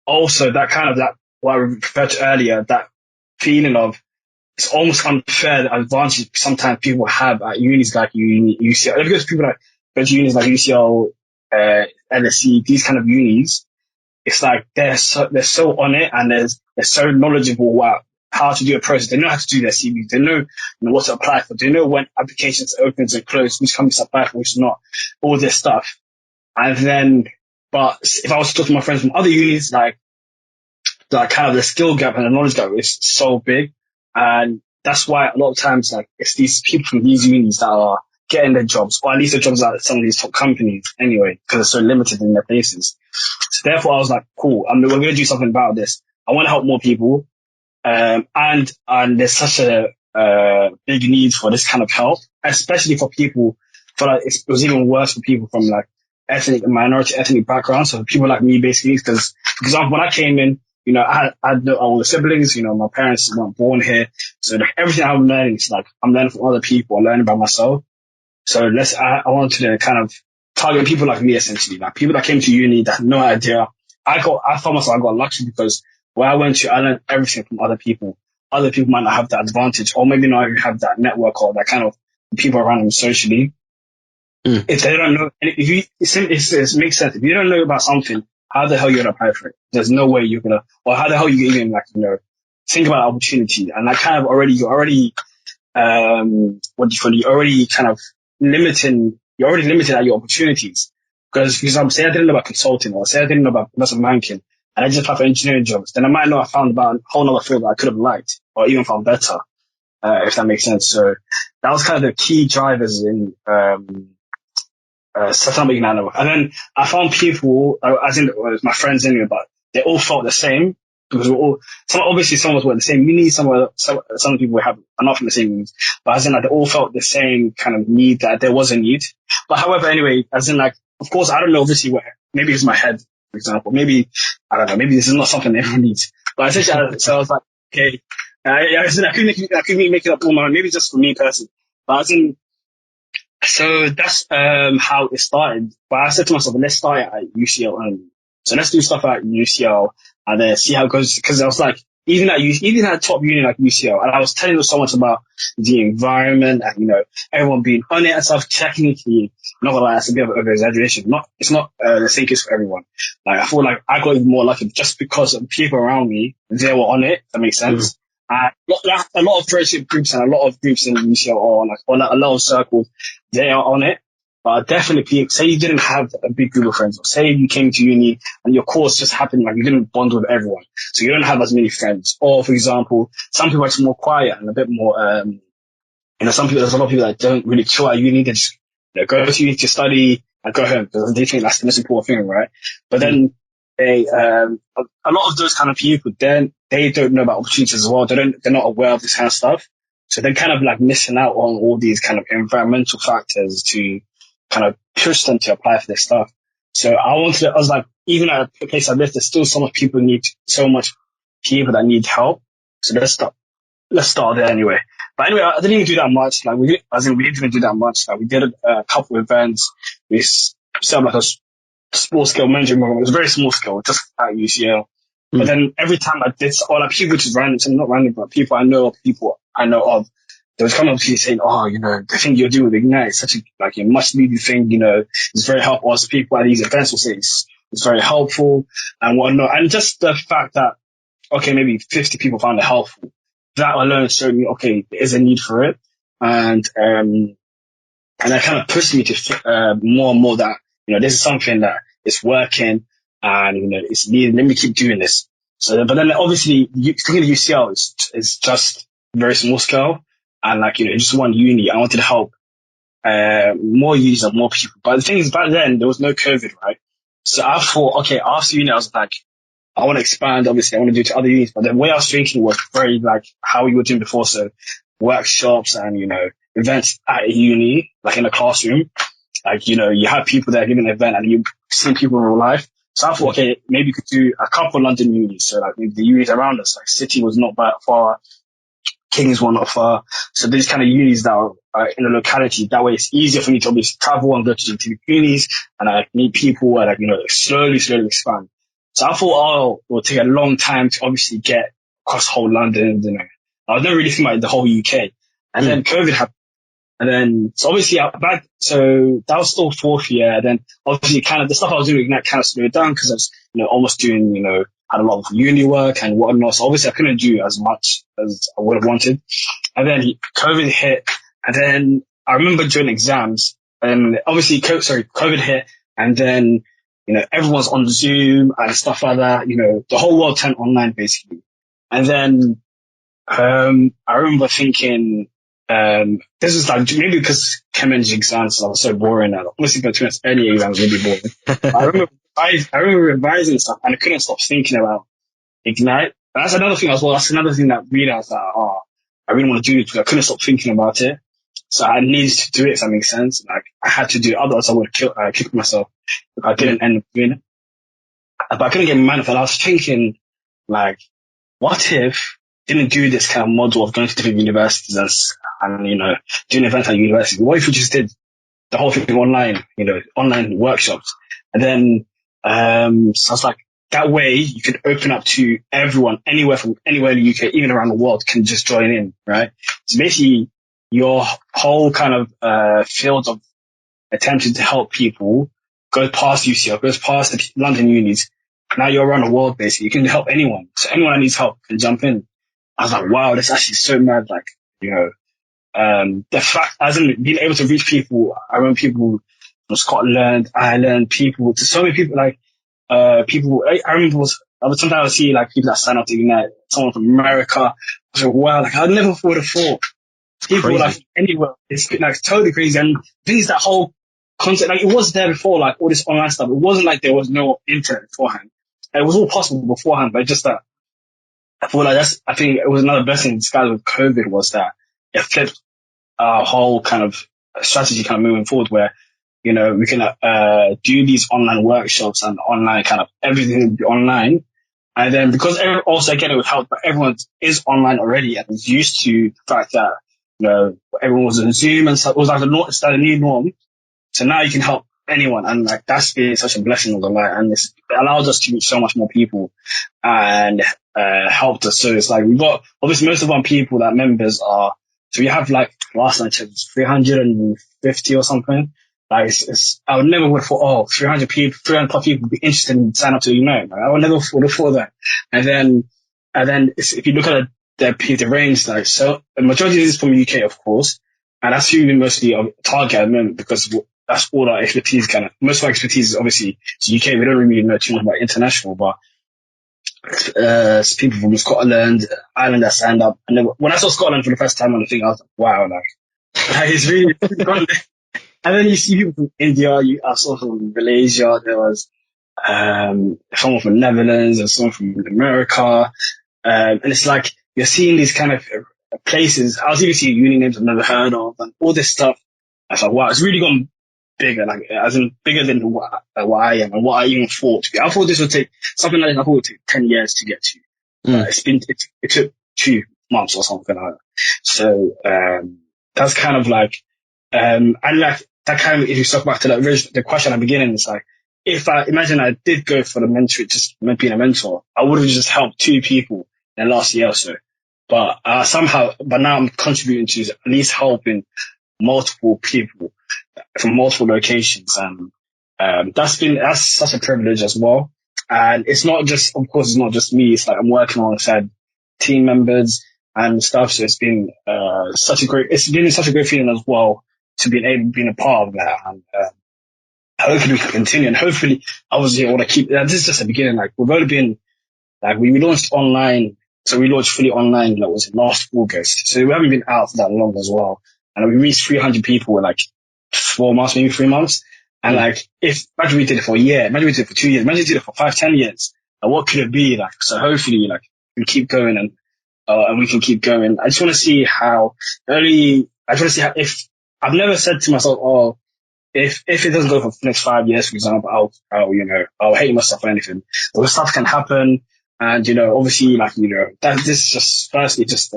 also that what I referred to earlier, that feeling of it's almost unfair the advantage sometimes people have at unis like UCL. Because people like go to unis like UCL, LSE, these kind of unis, it's like they're so on it and they're so knowledgeable about how to do a process. They know how to do their CVs. They know, what to apply for. They know when applications open and close, which companies apply for, which not, all this stuff. And then, but if I was to talk to my friends from other unis, like kind of the skill gap and the knowledge gap is so big. And that's why a lot of times, like, it's these people from these unis that are getting their jobs, or at least the jobs at some of these top companies anyway, because they're so limited in their places. So therefore I was like, cool, we're going to do something about this. I want to help more people. And there's such a, big need for this kind of help, especially for people, it was even worse for people from like minority ethnic backgrounds. So people like me basically, because, for example, when I came in, I had no older siblings, my parents weren't born here. So like everything I'm learning is like, I'm learning from other people, I'm learning by myself. So I wanted to kind of target people like me essentially, like people that came to uni that had no idea. I found myself, I got lucky because where I went to, I learned everything from other people. Other people might not have that advantage, or maybe not even have that network or that kind of people around them socially. If they don't know, and it makes sense. If you don't know about something, how the hell are you gonna apply for it? There's no way you're gonna, or how the hell you even think about opportunity. And that kind of you're already kind of limited at your opportunities. Because, for example, say I didn't know about consulting, or say I didn't know about investment banking, and I just applied for engineering jobs, then I might not have found about a whole other field that I could have liked, or even found better, if that makes sense. So that was kind of the key drivers in setting up Ignite. And then I found people, as in my friends anyway, but they all felt the same, because we're all, obviously some of us were in the same uni, some people are not from the same uni, but as in like they all felt the same kind of need, that there was a need. But however, anyway, as in like, of course, I don't know, obviously, maybe it's my head, for example, maybe, I don't know, maybe this is not something everyone needs. But essentially, so I was like, okay, I couldn't make it up all my own, maybe just for me personally. But as in, so that's how it started. But I said to myself, let's start it at UCL only. So let's do stuff at UCL and then see how it goes. Because I was like, even at a top uni like UCL, and I was telling them so much about the environment and, you know, everyone being on it and stuff. Technically, not gonna lie, that's a bit of an exaggeration. It's not the same case for everyone. Like, I feel like I got even more lucky just because of the people around me, they were on it. That makes sense. A lot of friendship groups and a lot of groups in UCL are like, or a lot of circles, they are on it. But definitely, say you didn't have a big group of friends, or say you came to uni and your course just happened, like you didn't bond with everyone, so you don't have as many friends. Or, for example, some people are just more quiet and a bit more, there's a lot of people that don't really chill at uni. They just, you know, go to uni to study and go home because they think that's the most important thing, right? But then a lot of those kind of people, then they don't know about opportunities as well. They're not aware of this kind of stuff. So they're kind of like missing out on all these kind of environmental factors to kind of push them to apply for this stuff. So I was like, even at a place like this, there's still so much people that need help. So let's start there anyway. But anyway, I didn't even do that much. Like we didn't even do that much. Like we did a couple of events. We set up like a small scale mentoring program. It was very small scale, just at UCL. But then every time I did, or like people just random, so not random, but people I know of, they would come up to you saying, oh, you know, the thing you're doing with Ignite is such a much needed thing, you know, it's very helpful. Also, people at these events will say it's very helpful and whatnot. And just the fact that, okay, maybe 50 people found it helpful, that alone showed me, okay, there is a need for it. And that kind of pushed me to more and more that, you know, this is something that is working and, you know, it's needed. Let me keep doing this. So, but then obviously, thinking of UCL is just very small scale. And like, you know, just one uni, I wanted to help more unis and more people. But the thing is, back then, there was no COVID, right? So I thought, okay, after uni, I was like, I want to expand, obviously, I want to do it to other unis. But the way I was thinking was very like how we were doing before. So workshops and, you know, events at a uni, like in a classroom. Like, you know, you have people that are giving an event and you've seen people in real life. So I thought, okay, maybe you could do a couple London unis. So like maybe the unis around us, like City was not that far. Kings were not far. So these kind of unis that are in the locality, that way it's easier for me to obviously travel and go to the unis and I meet people and like, you know, slowly expand. So I thought, oh, it would take a long time to obviously get across whole London, you know. I was never really thinking about the whole UK. And then COVID happened. And then, so obviously so that was still fourth year. Then obviously kind of the stuff I was doing Ignite kind of slowed down because I was, you know, almost doing, you know, had a lot of uni work and whatnot. So obviously I couldn't do as much as I would have wanted. And then COVID hit. And then I remember during exams and obviously COVID hit. And then, you know, everyone's on Zoom and stuff like that. You know, the whole world turned online basically. And then, I remember thinking, this is like maybe because chem eng exams are so boring now. Obviously, between any exams really boring. I remember revising stuff and I couldn't stop thinking about Ignite. And that's another thing as well. That's another thing that really I was like, oh, I really want to do it because I couldn't stop thinking about it. So I needed to do it, if that makes sense. Like I had to do it, otherwise I would have kicked myself if I didn't end up doing it. But I couldn't get my mind off it. I was thinking, like, what if I didn't do this kind of model of going to different universities and you know, doing events at university? What if we just did the whole thing online, you know, online workshops? And then, so I was like, that way you could open up to everyone, anywhere in the UK, even around the world can just join in, right? So basically your whole kind of, field of attempting to help people goes past UCL, goes past the London unis. Now you're around the world, basically. You can help anyone. So anyone that needs help can jump in. I was like, wow, that's actually so mad. Like, you know, the fact, as in being able to reach people, I remember people from Scotland, Ireland, people, to so many people, like, people, I remember sometimes I would see like people that sign up to Unite, someone from America. I was like, wow, like I never would have thought It's people like crazy. from anywhere. It's like totally crazy. And things that whole concept, like it was there before, like all this online stuff. It wasn't like there was no internet beforehand. It was all possible beforehand, but just that I feel like I think it was another blessing in disguise with COVID was that it flipped our whole kind of strategy kind of moving forward where, we can do these online workshops and online kind of everything will be online. And then because also again it would help, but everyone is online already and is used to the fact that, everyone was on Zoom and stuff. It was like it's like a new norm. So now you can help anyone, and like that's been such a blessing of the light, and it allows us to reach so much more people and helped us. So it's like we've got obviously most of our people that members are. So we have like last night it was 350 or something. Like I would never would have thought 300 people, 300 plus people would be interested in sign up to Unite. Like, I would never would have thought that. And then if you look at the range, like so the majority is from UK, of course, and that's who we mostly target at the moment because that's all our expertise most of our expertise is obviously to UK. We don't really know too much about international, but people from Scotland, Ireland that signed up. And then when I saw Scotland for the first time on the thing, I was like, wow, like it's really gone. And then you see people from India, I saw from Malaysia, there was someone from Netherlands and someone from America. And it's like you're seeing these kind of places. I was even seeing uni names I've never heard of and all this stuff. I thought, wow, it's really gone bigger, like as in bigger than what I am and what I even thought to be. I thought this would take something like I thought it would take 10 years to get to. But it took 2 months or something like that. So that's kind of like and like that kind of if you talk back to the question at the beginning, it's like if I imagine I did go for the mentor, just being a mentor, I would have just helped 2 people in the last year or so. But but now I'm contributing to at least helping multiple people from multiple locations, and that's such a privilege as well. And it's not just, of course, it's not just me. It's like I'm working alongside team members and stuff. So it's been such a great feeling as well to being a part of that. And hopefully we can continue. And hopefully, obviously, I want to keep. This is just the beginning. Like we've only been like we launched online. So we launched fully online. That was last August. So we haven't been out for that long as well. And we reached 300 people in like 4 months, maybe 3 months. And like, imagine we did it for a year, imagine we did it for 2 years, imagine we did it for 5, 10 years. Like, what could it be like? So hopefully, like, we keep going and we can keep going. I just want to see if I've never said to myself, if it doesn't go for the next 5 years, for example, I'll hate myself or anything. But stuff can happen. And, obviously, like, that this is just firstly just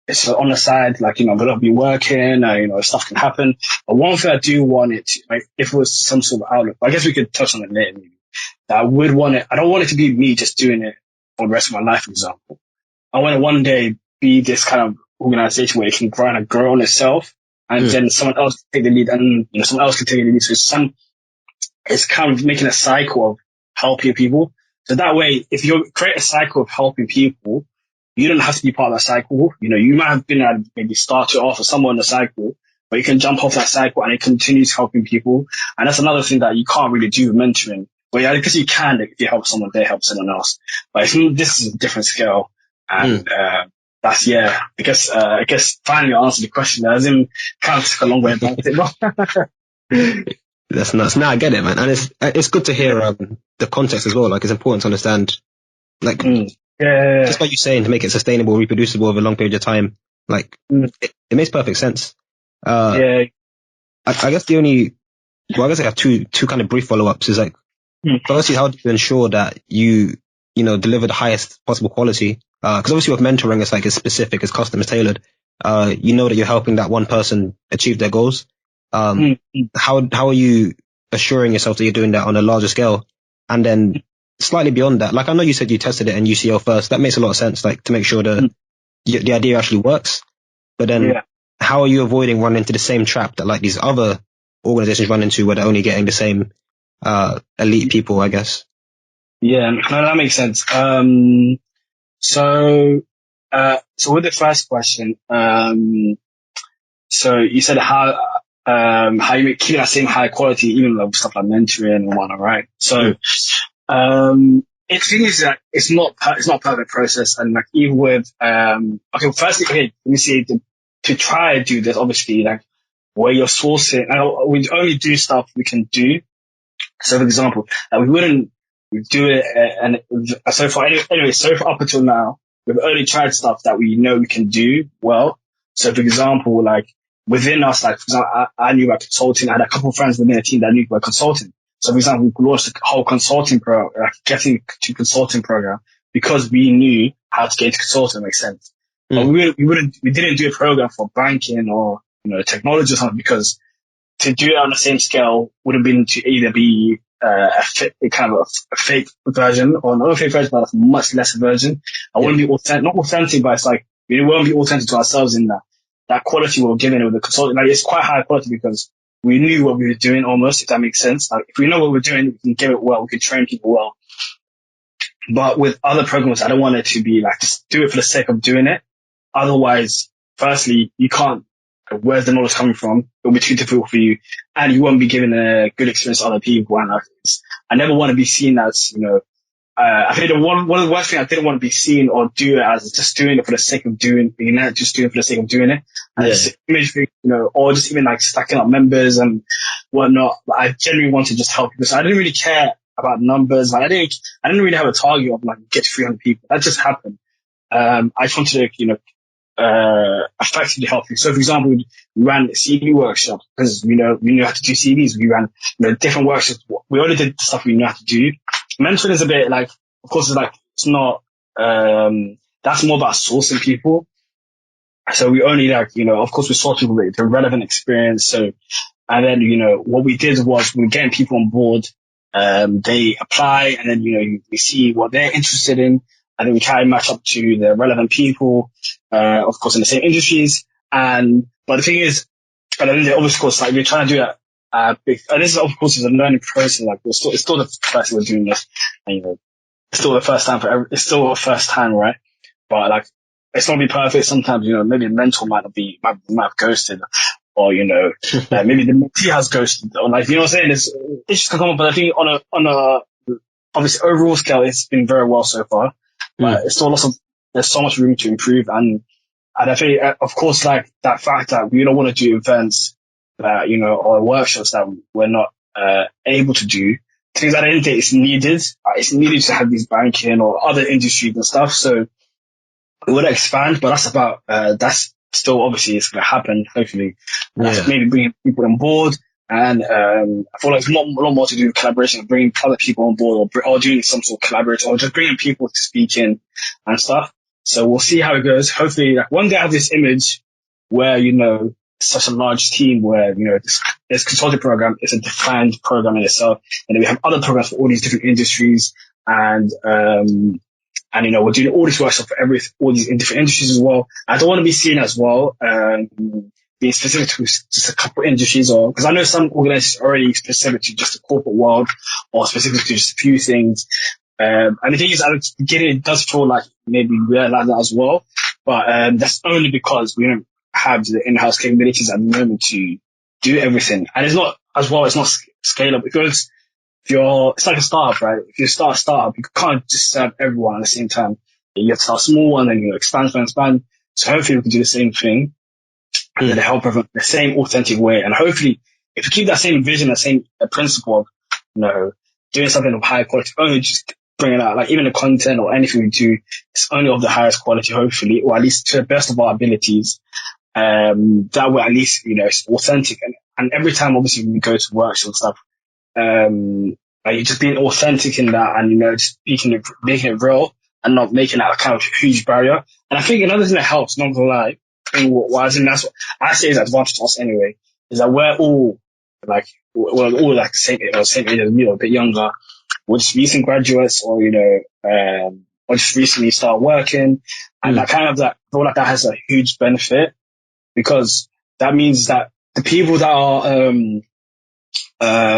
it's on the side, like, I'm going to be working, stuff can happen. But one thing I do want it to, like, if it was some sort of outlook, I guess we could touch on it later, maybe. That I would want it, I don't want it to be me just doing it for the rest of my life, for example. I want to one day be this kind of organization where it can grow on itself and then someone else can take the lead and someone else can take the lead. So it's kind of making a cycle of helping people. So that way, if you create a cycle of helping people, you don't have to be part of that cycle. You might have been at maybe started off or somewhere in the cycle, but you can jump off that cycle and it continues helping people. And that's another thing that you can't really do with mentoring. Well, yeah, because you can, if you help someone, they help someone else. But this is a different scale. And that's, yeah, because I guess finally I answered the question. As in, kind of took a long way about it. That's nuts. Now I get it, man. And it's good to hear the context as well. Like, it's important to understand, like, just by you saying to make it sustainable, reproducible over a long period of time, like, it makes perfect sense. I guess I have two kind of brief follow-ups is like, firstly, how do you ensure that you deliver the highest possible quality? Because obviously with mentoring, it's like, it's specific, it's custom, it's tailored. That you're helping that one person achieve their goals. How are you assuring yourself that you're doing that on a larger scale? And then slightly beyond that, like, I know you said you tested it in UCL first. That makes a lot of sense, like, to make sure the idea actually works. But then how are you avoiding running into the same trap that like these other organizations run into where they're only getting the same elite people, I guess? Yeah, no, that makes sense. So with the first question, so you said how you keep that same high quality, even with stuff like mentoring and whatnot, right? So, it things that it's not a perfect process, and like even with okay, firstly, okay, let me see to try to do this, obviously, like where you're sourcing, and we only do stuff we can do. So, for example, we wouldn't do it, and so far, anyway, so far up until now, we've only tried stuff that we know we can do well. So, for example, like within us, like for example, I knew about consulting. I had a couple of friends within the team that knew about consulting. So, for example, we launched a whole consulting like getting to consulting program because we knew how to get into consulting. Makes sense. But we didn't do a program for banking or technology or something because to do it on the same scale would have been to either be a kind of a fake version or not a fake version, but a much less version. I wouldn't be authentic, not authentic, but it's like we won't be authentic to ourselves in that quality we were given with the consultant. Like it's quite high quality because we knew what we were doing almost, if that makes sense. Like if we know what we're doing, we can give it well, we can train people well. But with other programs, I don't want it to be like just do it for the sake of doing it. Otherwise, firstly, you can't. Where's the knowledge coming from? It'll be too difficult for you, and you won't be given a good experience to other people. And I never want to be seen as, I think one of the worst things I didn't want to be seen or do it as just doing it for the sake of doing, just doing it for the sake of doing it. And just image, or just even like stacking up members and whatnot. But I genuinely want to just help people. So I didn't really care about numbers. Like I didn't really have a target of like get 300 people. That just happened. I just wanted to, effectively help you. So, for example, we ran CV workshops because we knew how to do CVs. We ran different workshops. We only did stuff we knew how to do. Mentoring is a bit like, of course, it's not. That's more about sourcing people. So we only of course, we sourced people with the relevant experience. So, and then what we did was we were getting people on board. They apply, and then we see what they're interested in. And then we try and match up to the relevant people, of course, in the same industries. But the thing is, and then the obvious course, like we're trying to do and this is, of course, is a learning process. Like it's still the first time we're doing this, and it's still the first time it's still a first time, right? But like, it's not be perfect. Sometimes, maybe the mentor might have ghosted, or maybe the mentee has ghosted, or like, what I'm saying? It's just come up, but I think on a obviously overall scale, it's been very well so far. But it's still there's so much room to improve, and I think, of course, like that fact that we don't want to do events that or workshops that we're not able to do. Things that I didn't think it's needed. It's needed to have these banking or other industries and stuff. So we want to expand, but that's still obviously it's going to happen. Hopefully, maybe bringing people on board. And I feel like it's a lot more to do with collaboration, bringing other people on board, or doing some sort of collaboration, or just bringing people to speak in and stuff. So we'll see how it goes. Hopefully, like one day I have this image where such a large team where this consulting program is a defined program in itself, and then we have other programs for all these different industries, and we're doing all this workshop for all these different industries as well. I don't want to be seen as well. Being specific to just a couple of industries, or because I know some organizations are already specific to just the corporate world or specific to just a few things. And the thing is, at the beginning, it does feel like maybe we realize that as well, but that's only because we don't have the in-house capabilities at the moment to do everything. And it's not scalable because it's like a startup, right? If you start a startup, you can't just serve everyone at the same time. You have to start small and then expand. So hopefully we can do the same thing. And then help everyone in the same authentic way. And hopefully, if you keep that same vision, that same principle of, doing something of high quality, only just bring it out, like even the content or anything we do, it's only of the highest quality, hopefully, or at least to the best of our abilities. That way, at least, it's authentic. And every time, obviously, when we go to workshops and stuff, like just being authentic in that and, just making it real and not making that a kind of huge barrier. And I think another thing that helps, not gonna lie, I think that's what I say is an advantage to us anyway, is that we're all like the same age as me or a bit younger. We're just recent graduates or just recently start working, and I feel like that has a huge benefit because that means that the people that are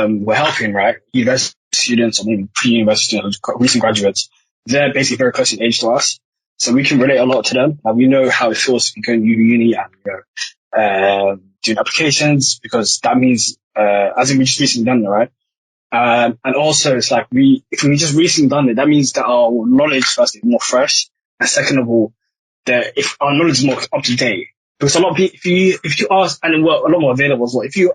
we're helping, right, university students or maybe pre-university students, recent graduates, they're basically very close in age to us. So we can relate a lot to them. Like we know how it feels to be going to uni and doing applications, because that means, as in we just recently done it, right? And also it's like if we just recently done it, that means that our knowledge first is more fresh. And second of all, that if our knowledge is more up to date, because a lot of people, if you ask, and a lot more available as well, if you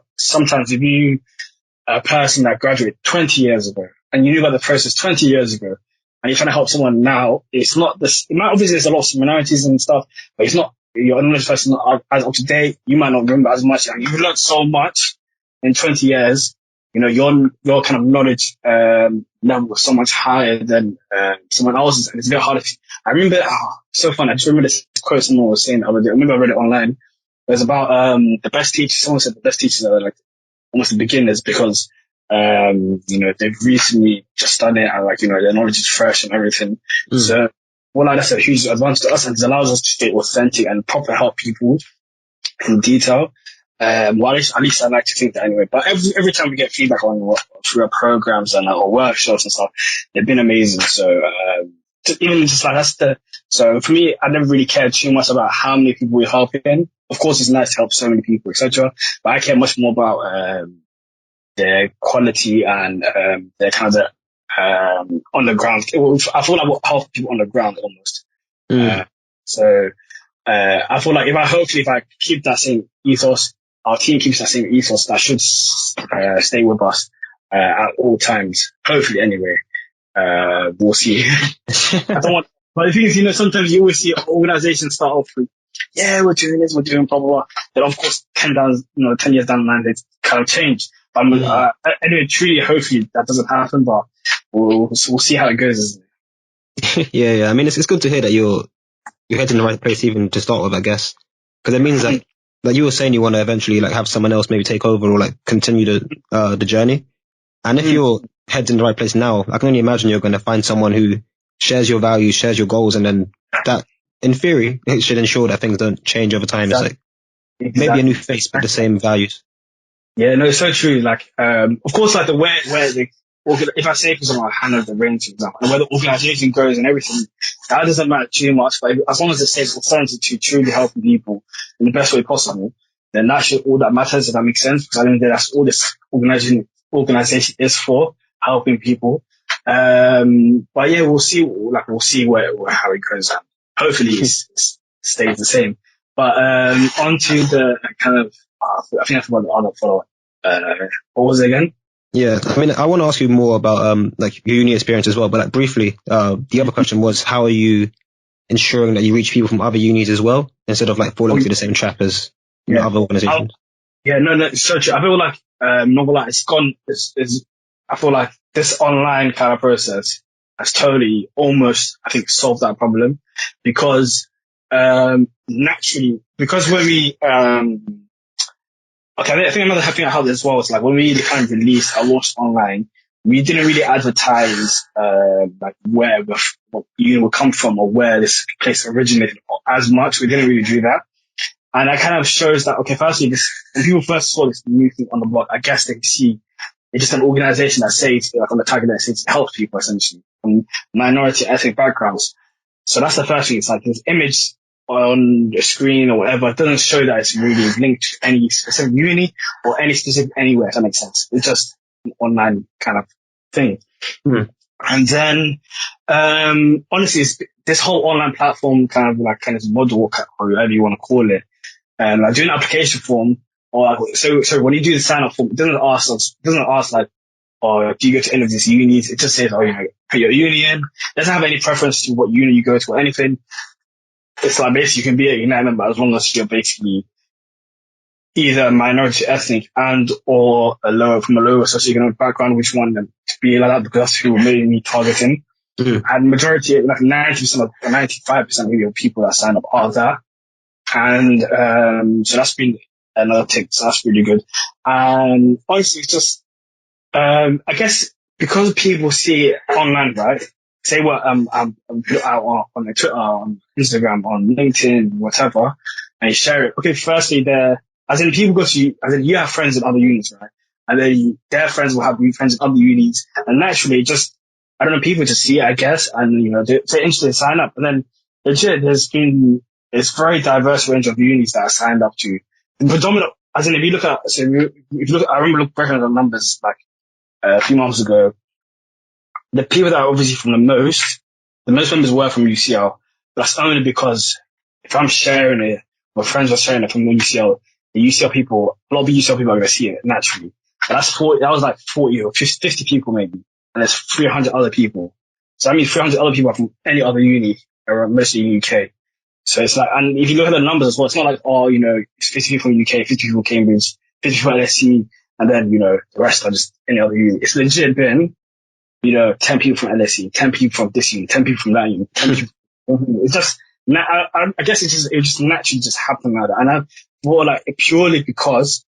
a person that graduated 20 years ago and you knew about the process 20 years ago and you're trying to help someone now, it's not this, obviously there's a lot of similarities and stuff, but it's not, your knowledge first is not as up to date. You might not remember as much, and you've learned so much in 20 years. You know, your kind of knowledge level was so much higher than someone else's, and it's very hard to. I remember, so fun. I just remember this quote someone was saying the other day. I remember I read it online. It was about the best teachers. Someone said the best teachers are like almost the beginners, because you know, they've recently just done it, and like, you know, their knowledge is fresh and everything. So, well, like, that's a huge advantage to us, and it allows us to stay authentic and proper help people in detail. Well, at least I like to think that anyway. But every time we get feedback on through our programs and our workshops and stuff, they've been amazing. So even just like so for me, I never really cared too much about how many people we're helping. Of course, it's nice to help so many people, etc. But I care much more about their quality and their kind of on the ground. I feel like we'll help people on the ground almost. So I feel like if I keep that same ethos, our team keeps that same ethos, that should stay with us at all times. Hopefully, anyway. We'll see. I don't want, but the thing is, you know, sometimes you always see organizations start off with, yeah, we're doing this, we're doing blah, blah, blah. Then, of course, 10 years down the line, they kind of change. But anyway, truly, hopefully that doesn't happen, but we'll see how it goes, isn't it? Yeah. I mean, it's good to hear that you're heading in the right place even to start with, I guess. Because it means that, like you were saying, you want to eventually like have someone else maybe take over or like continue the journey. And if you're heading in the right place now, I can only imagine you're going to find someone who shares your values, shares your goals, and then that, in theory, it should ensure that things don't change over time. Exactly. It's like maybe a new face, but the same values. Yeah, no, it's so true. Like, of course, like if I say, for example, I hand over the reins, for example, and where the organization goes and everything, that doesn't matter too much. But as long as it stays authentic to truly helping people in the best way possible, then that's all that matters, if that makes sense. Because I think that's all this organization is for, helping people. But yeah, we'll see how it goes. Hopefully it stays the same. But onto the kind of, I think I forgot the other follow-up. What was it again? Yeah, I mean, I want to ask you more about like your uni experience as well, but like briefly, the other question was, how are you ensuring that you reach people from other unis as well, instead of like falling through the same trap as other organizations? No, it's so true. I feel like I feel like this online kind of process has totally almost, I think, solved that problem, because naturally, because when we I think another thing I helped as well is like when we kind of released our launch online, we didn't really advertise like where what uni would come from or where this place originated as much. We didn't really do that. And that kind of shows that, okay, firstly, when people first saw this new thing on the block, I guess they could see it's just an organization that says, like on the tag that says, helps people essentially from minority ethnic backgrounds. So that's the first thing. It's like this image on the screen or whatever. It doesn't show that it's really linked to any specific uni or any specific anywhere, if that makes sense. It's just an online kind of thing. And then, honestly, this whole online platform kind of model, or whatever you want to call it, like doing an application form, or like, so when you do the sign up form, it doesn't ask like, or do you go to any of these unis? It just says, oh, you know, put your uni in. It doesn't have any preference to what uni you go to or anything. It's like basically you can be a Unite member as long as you're basically either a minority ethnic and or from a lower socioeconomic background, which one to be like that, because that's who we're mainly targeting. And majority, like 90% or 95% maybe of people that sign up are that. And so that's been another tip. So that's really good. And honestly, it's just I guess because people see it online, right? Say what put it out on Twitter, on Instagram, on LinkedIn, whatever, and you share it. Okay, firstly, you have friends in other unis, right? And then their friends will have friends in other unis, and naturally, people just see it, I guess, and you know, they're interested to sign up. And then legit, there's very diverse range of unis that are signed up to. The predominant, as in if you look at, so if you look, I remember looking at the numbers like a few months ago. The people that are obviously from the most members were from UCL. But that's only because if I'm sharing it, my friends are sharing it from UCL, the UCL people, a lot of UCL people are going to see it naturally. But that was like 40 or 50 people maybe. And there's 300 other people. So I mean 300 other people are from any other uni, or mostly in the UK. So it's like, and if you look at the numbers as well, it's not like, oh, it's 50 people from UK, 50 people from Cambridge, 50 people from LSE, and then, the rest are just any other uni. It's legit been 10 people from LSE, 10 people from this uni, 10 people from that uni, 10 people. It's just, I guess it just naturally just happened like that. And I thought like purely because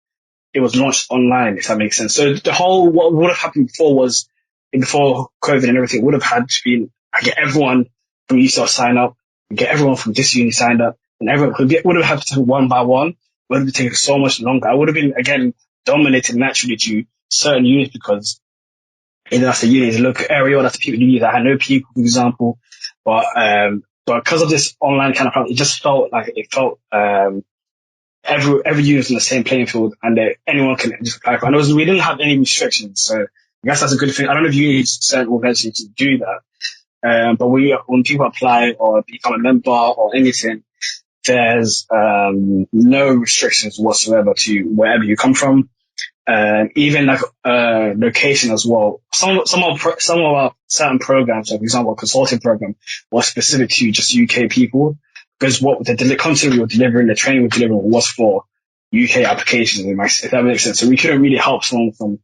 it was launched online, if that makes sense. So what would have happened before COVID and everything would have had to be, I get everyone from UCL sign up, get everyone from this uni signed up, and everyone would have had to one by one. Would have taken so much longer. I would have been, again, dominated naturally to certain unis because that's the uni, the local area, that's the people uni that I know people, for example. But because of this online kind of problem, it just felt like every uni is in the same playing field and anyone can just apply for it. And we didn't have any restrictions, so I guess that's a good thing. I don't know if you need certain organizations to do that, but when people apply or become a member or anything, there's no restrictions whatsoever to wherever you come from. Even like location as well. Some of our certain programs, like for example, a consulting program, was specific to just UK people because what the content we were delivering, the training we were delivering was for UK applications. If that makes sense. So we couldn't really help someone from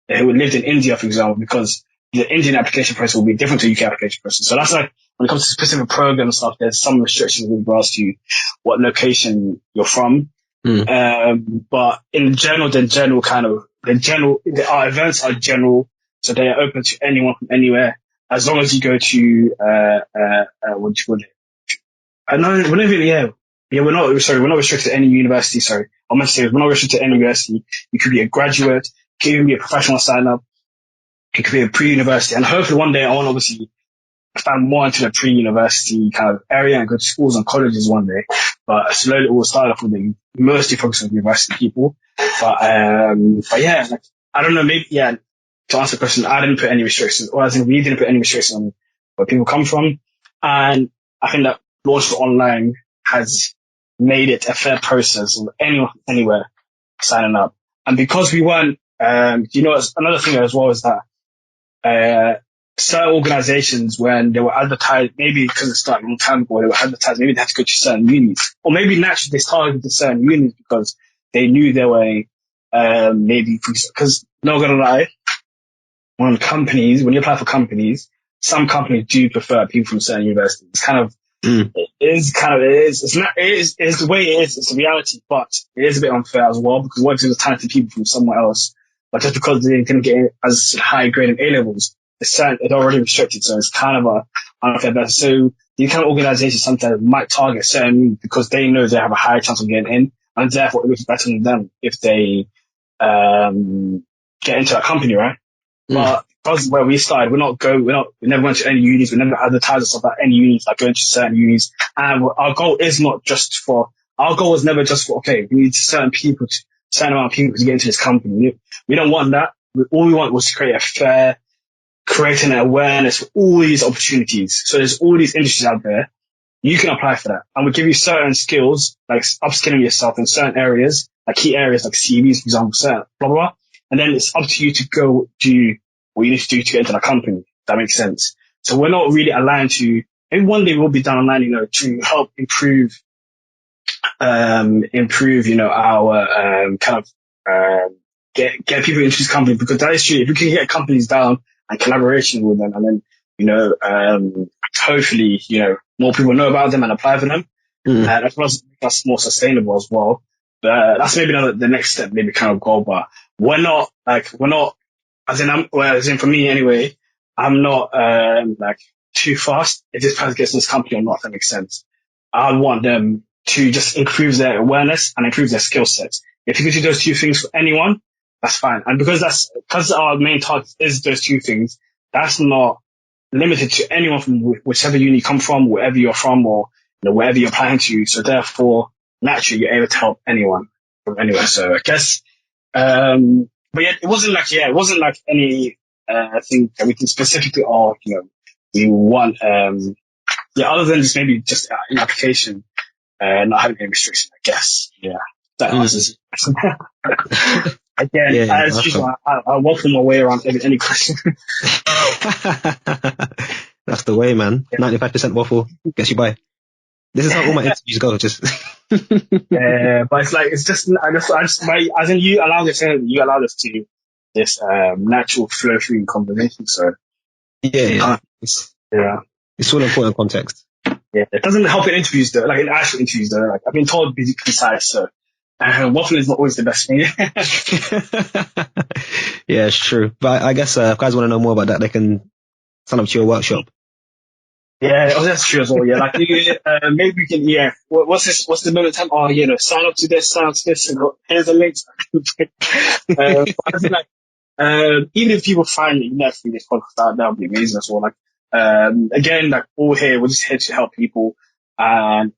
who lived in India, for example, because the Indian application process will be different to UK application process. So that's like when it comes to specific program stuff, there's some restrictions with regards to what location you're from. But in general, our events are general, so they are open to anyone from anywhere, as long as you go to, what do you call it? No, we're not really, we're not restricted to any university, sorry. I meant to say, we're not restricted to any university. You could be a graduate, you could even be a professional sign-up, you could be a pre-university, and hopefully one day I want to obviously expand more into the pre-university kind of area and go to schools and colleges one day. But slowly we'll start off with mostly focus on university people. But yeah, like, I don't know, maybe, yeah, to answer the question, I didn't put any restrictions, or I think we didn't put any restrictions on where people come from. And I think that launch for online has made it a fair process of anyone, anywhere signing up. And because we weren't, another thing as well is that, certain organizations, when they were advertised, maybe because it started a long time ago, they were advertised, maybe they had to go to certain unis. Or maybe naturally they started with certain unis because they knew there were, maybe, because not gonna lie, when you apply for companies, some companies do prefer people from certain universities. It's kind of, it is the way it is, it's a reality, but it is a bit unfair as well because what if there's talented people from somewhere else, but just because they didn't get as high grade in A-levels, it's already restricted, so it's kind of a unfair bet. So these kind of organizations sometimes might target certain because they know they have a higher chance of getting in, and therefore it looks better than them if they get into a company, right? But because where we started, we never went to any unis, we never advertised ourselves at any unis, like going to certain unis. And our goal was never just for, okay, we need certain amount of people to get into this company. We don't want that. All we want was to creating an awareness for all these opportunities. So there's all these industries out there. You can apply for that. And we give you certain skills, like upskilling yourself in certain areas, like key areas like CVs, for example, certain blah, blah, blah. And then it's up to you to go do what you need to do to get into that company. If that makes sense. So we're not really aligned to, maybe one day we'll be down the line, to help improve, our, kind of, get people into this company, because that is true. If we can get companies down and collaboration with them, and then, hopefully, more people know about them and apply for them. That's more sustainable as well. But that's maybe the next step, maybe kind of goal, but we're not, as in for me anyway, I'm not, too fast if this person gets in this company or not, if that makes sense. I want them to just improve their awareness and improve their skill sets. If you can do those two things for anyone, that's fine. And because our main target is those two things, that's not limited to anyone from whichever uni you come from, wherever you're from, or wherever you're applying to. So therefore, naturally, you're able to help anyone. from anywhere. So I guess, but yeah, it wasn't like any, thing that we can specifically, we want, other than just maybe just in application, not having any restriction, I guess. Yeah. That answers it. Again, Yeah, as usual, I waffle my way around any question. that's the way, man. 95% waffle gets you by. This is how all my interviews go. Just But it's just, as in you allow us to this, natural flow through conversation. So, yeah. yeah. It's all important context. Yeah. It doesn't help in interviews though, like in actual interviews though. Like I've been told to be concise, so, waffling is not always the best thing. Yeah, it's true. But I guess if guys want to know more about that, they can sign up to your workshop. Yeah, that's true as well. Yeah, like maybe we can. Yeah, what's this? What's the minimum time? Oh, sign up to this. And here's the links. But I think even if people find Ignite through this podcast, that would be amazing as well. Like, again, like all here, we're just here to help people, and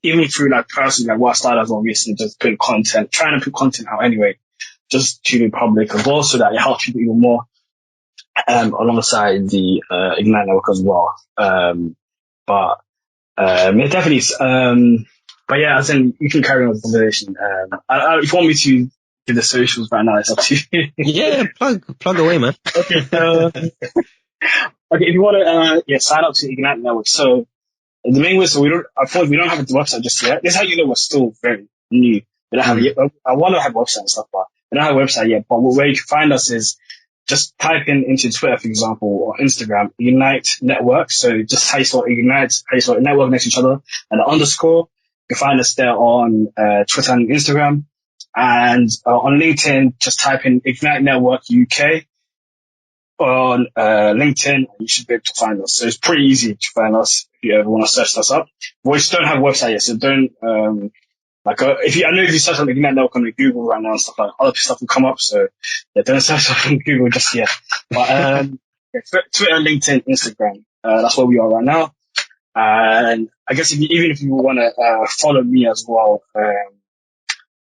even through like personally, like what I started as well recently, just trying to put content out anyway, just to the public as well, so that it helps people even more. Alongside the Ignite network as well. But it definitely is. But yeah, as in you can carry on the conversation. If you want me to do the socials right now, it's up to you. Yeah, plug away, man. Okay. Okay, if you want to, sign up to Ignite network. So the main way, so we don't have a website just yet. This is how you know we're still very new. We don't have I want to have a website and stuff, but we don't have a website yet. But where you can find us is just type into Twitter, for example, or Instagram, Ignite Network. So just how you sort Ignite, how you sort network next to each other, and the underscore. You can find us there on Twitter and Instagram. And on LinkedIn, just type in Ignite Network UK on LinkedIn. You should be able to find us. So it's pretty easy to find us if you ever want to search us up. We just don't have a website yet, so don't I know if you search on Ignite Network on Google right now and stuff like other stuff will come up. So yeah, don't search up on Google just yet. But Twitter, LinkedIn, Instagram, that's where we are right now. And I guess even if you want to follow me as well,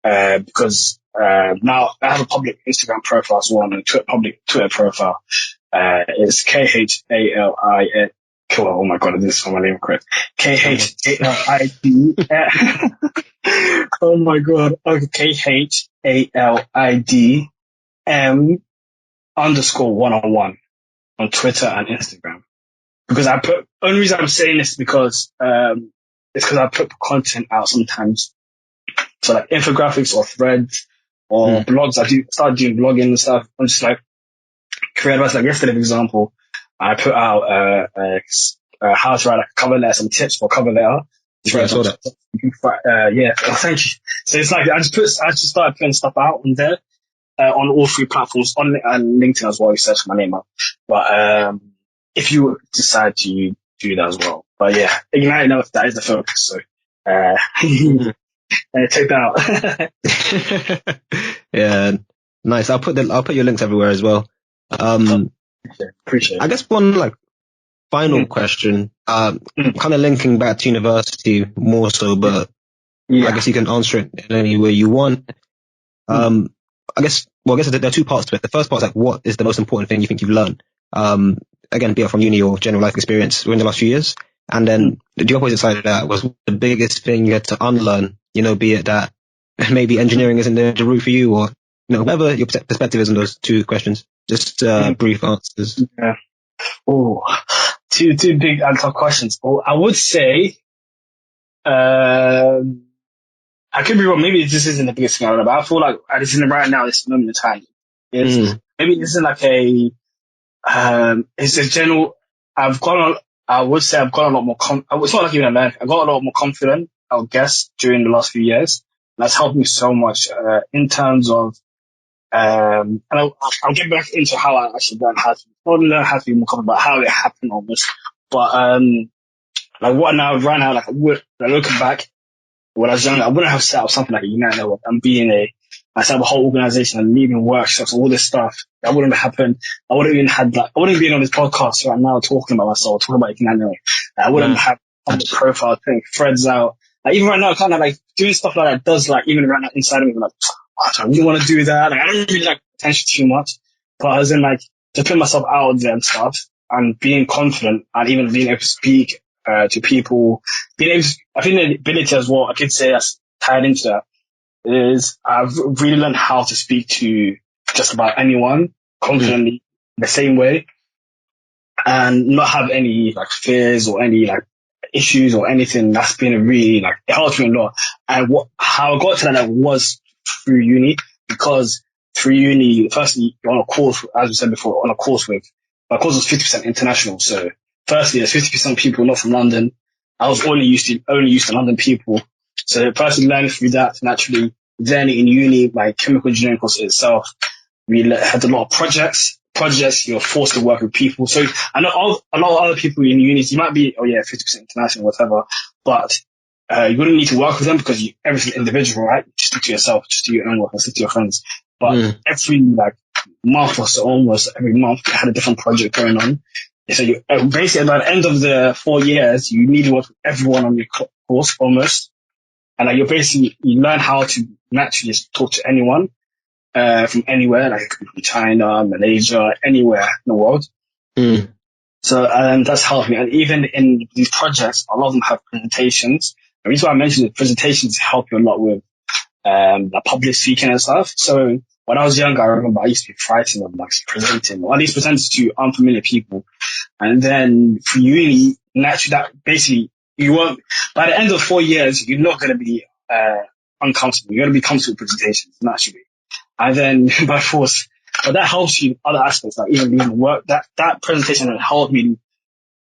because now I have a public Instagram profile as well and a public Twitter profile. It's KHALI. Oh my god, this is my name correct. KHALID. Oh my god. Okay, KHALID M_101 on Twitter and Instagram. Because only reason I'm saying this is because I put content out sometimes. So like infographics or threads or blogs. I start doing blogging and stuff. I'm just like create advice. Like yesterday, for example, I put out how to write like a cover letter, some tips for a cover letter. Yeah, I saw that. Thank you. So it's like I just started putting stuff out on there on all three platforms, on LinkedIn as well. You search my name up. But if you decide to do that as well, but yeah, Ignite Network, that is the focus. So check that out. Yeah, nice. I'll put your links everywhere as well. Appreciate it. I guess one like final question, kind of linking back to university more so, but I guess you can answer it in any way you want. I guess there are two parts to it. The first part is like, what is the most important thing you think you've learned? Again, be it from uni or general life experience within the last few years. And then the opposite side of that was the biggest thing you had to unlearn, be it that maybe engineering isn't the route for you or, whatever your perspective is on those two questions. Just brief answers. Yeah. Oh, two big and tough questions. Oh, I would say, I could be wrong. Maybe this isn't the biggest thing I don't know, but I feel like this is right now, this moment in time. Maybe this isn't like it's a general, I would say I've got a lot more, it's not like even America. I got a lot more confident, I would guess, during the last few years. That's helped me so much, in terms of, and I'll get back into how I actually learn how to be more confident about how it happened almost. But, like what now, right now, like looking back, when I was younger, I wouldn't have set up something like a United Network and I set up a whole organization and leading workshops, all this stuff. That wouldn't have happened. I wouldn't have been on this podcast right now talking about myself, talking about United Network. I wouldn't have on the profile, putting threads out, Like even right now, kind of like doing stuff like that does like even right now inside of me, like, oh, I really want to do that. Like I don't really like attention too much, but as in like to put myself out there and stuff and being confident and even being able to speak to people, being able to, I think the ability as well, I could say that's tied into that is I've really learned how to speak to just about anyone confidently the same way and not have any like fears or any like issues or anything. That's been a really like it helped me a lot. And how I got to that level was through uni because through uni, firstly you're on a course, as we said before, on a course with my course was 50% international. So firstly, there's 50% people not from London. I was only used to London people. So personally learning through that naturally. Then in uni, my chemical engineering course itself, we had a lot of projects, you're forced to work with people. So I know a lot of other people in unis, you might be, oh yeah, 50% international, whatever, but you wouldn't need to work with them because everything's individual, right? Just stick to yourself, just do your own work and stick to your friends. But every like month or so, almost every month, you had a different project going on. So you basically by the end of the 4 years, you need to work with everyone on your course almost. And like you learn how to naturally just talk to anyone from anywhere, like from China, Malaysia, anywhere in the world. So that's helped me. And even in these projects, a lot of them have presentations. The reason why I mentioned the presentations help you a lot with like public speaking and stuff. So when I was younger, I remember I used to be frightened of like presenting, or at least presenting to unfamiliar people. And then for uni, naturally, that basically you won't. By the end of 4 years, you're not going to be uncomfortable. You're going to be comfortable with presentations naturally. And then by force, but that helps you in other aspects, like even leading work. That presentation helped me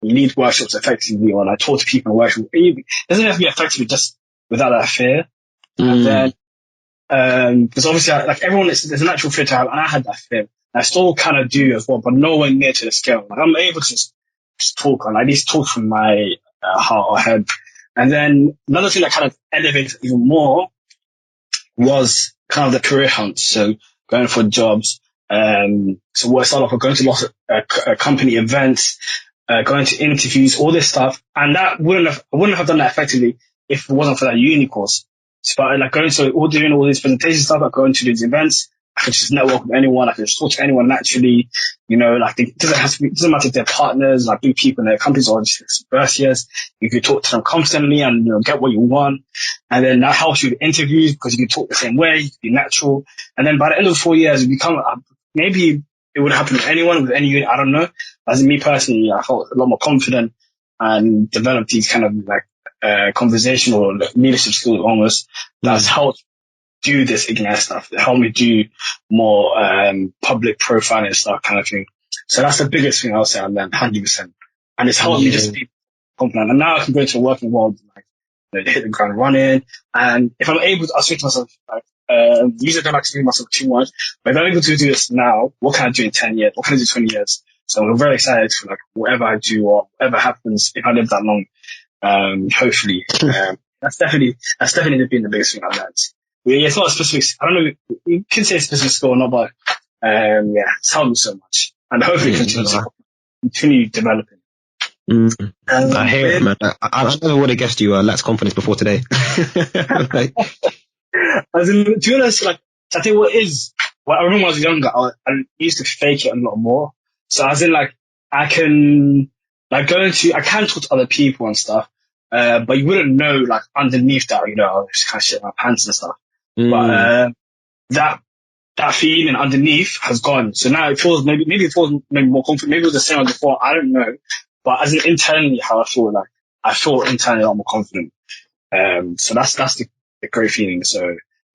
lead workshops effectively, or like talk to people in workshops. It doesn't have to be effective just without that fear. And then because obviously, like everyone, there's a natural fear to have, and I had that fear. I still kind of do as well, but nowhere near to the scale. Like I'm able to just talk, and at least talk from my heart or head. And then another thing that kind of elevated even more was kind of the career hunt. So going for jobs. So what I started off with going to lots of company events, going to interviews, all this stuff. And I wouldn't have done that effectively if it wasn't for that uni course. So like doing all these presentation stuff, like going to these events, I could just network with anyone. I could just talk to anyone naturally. You know, like it doesn't matter if they're partners, like big people in their companies or just associates. You could talk to them constantly and get what you want. And then that helps you with interviews because you can talk the same way, you can be natural. And then by the end of 4 years, you become maybe it would happen with anyone with any unit. I don't know. As in me personally, I felt a lot more confident and developed these kind of like conversational leadership skills almost. That's helped do this Ignite stuff. It helped me do more public profiling stuff kind of thing. So that's the biggest thing I'll say I learned 100%. And it's helped me just be confident. And now I can go into the working world, like hit the ground running. And if I'm able to, I'll speak to myself like, usually I don't like to do myself too much, but if I'm able to do this now, what can I do in 10 years? What can I do in 20 years? So I'm very excited for like whatever I do or whatever happens if I live that long. Hopefully, that's definitely been the biggest thing I've learned. Yeah, it's not a specific, I don't know, you can say a specific skill or not, but, yeah, it's helped me so much. And hopefully continue developing. I hear it, man. I never would have guessed you lacks confidence before today. Like, as in, to be honest, like, I think I remember when I was younger, I used to fake it a lot more. So as in, like, I can talk to other people and stuff, but you wouldn't know, like, underneath that, I just kind of shit my pants and stuff. But, that feeling underneath has gone. So now it feels maybe more confident. Maybe it was the same as before. I don't know. But as in internally, how I feel internally a lot more confident. So that's the great feeling. So,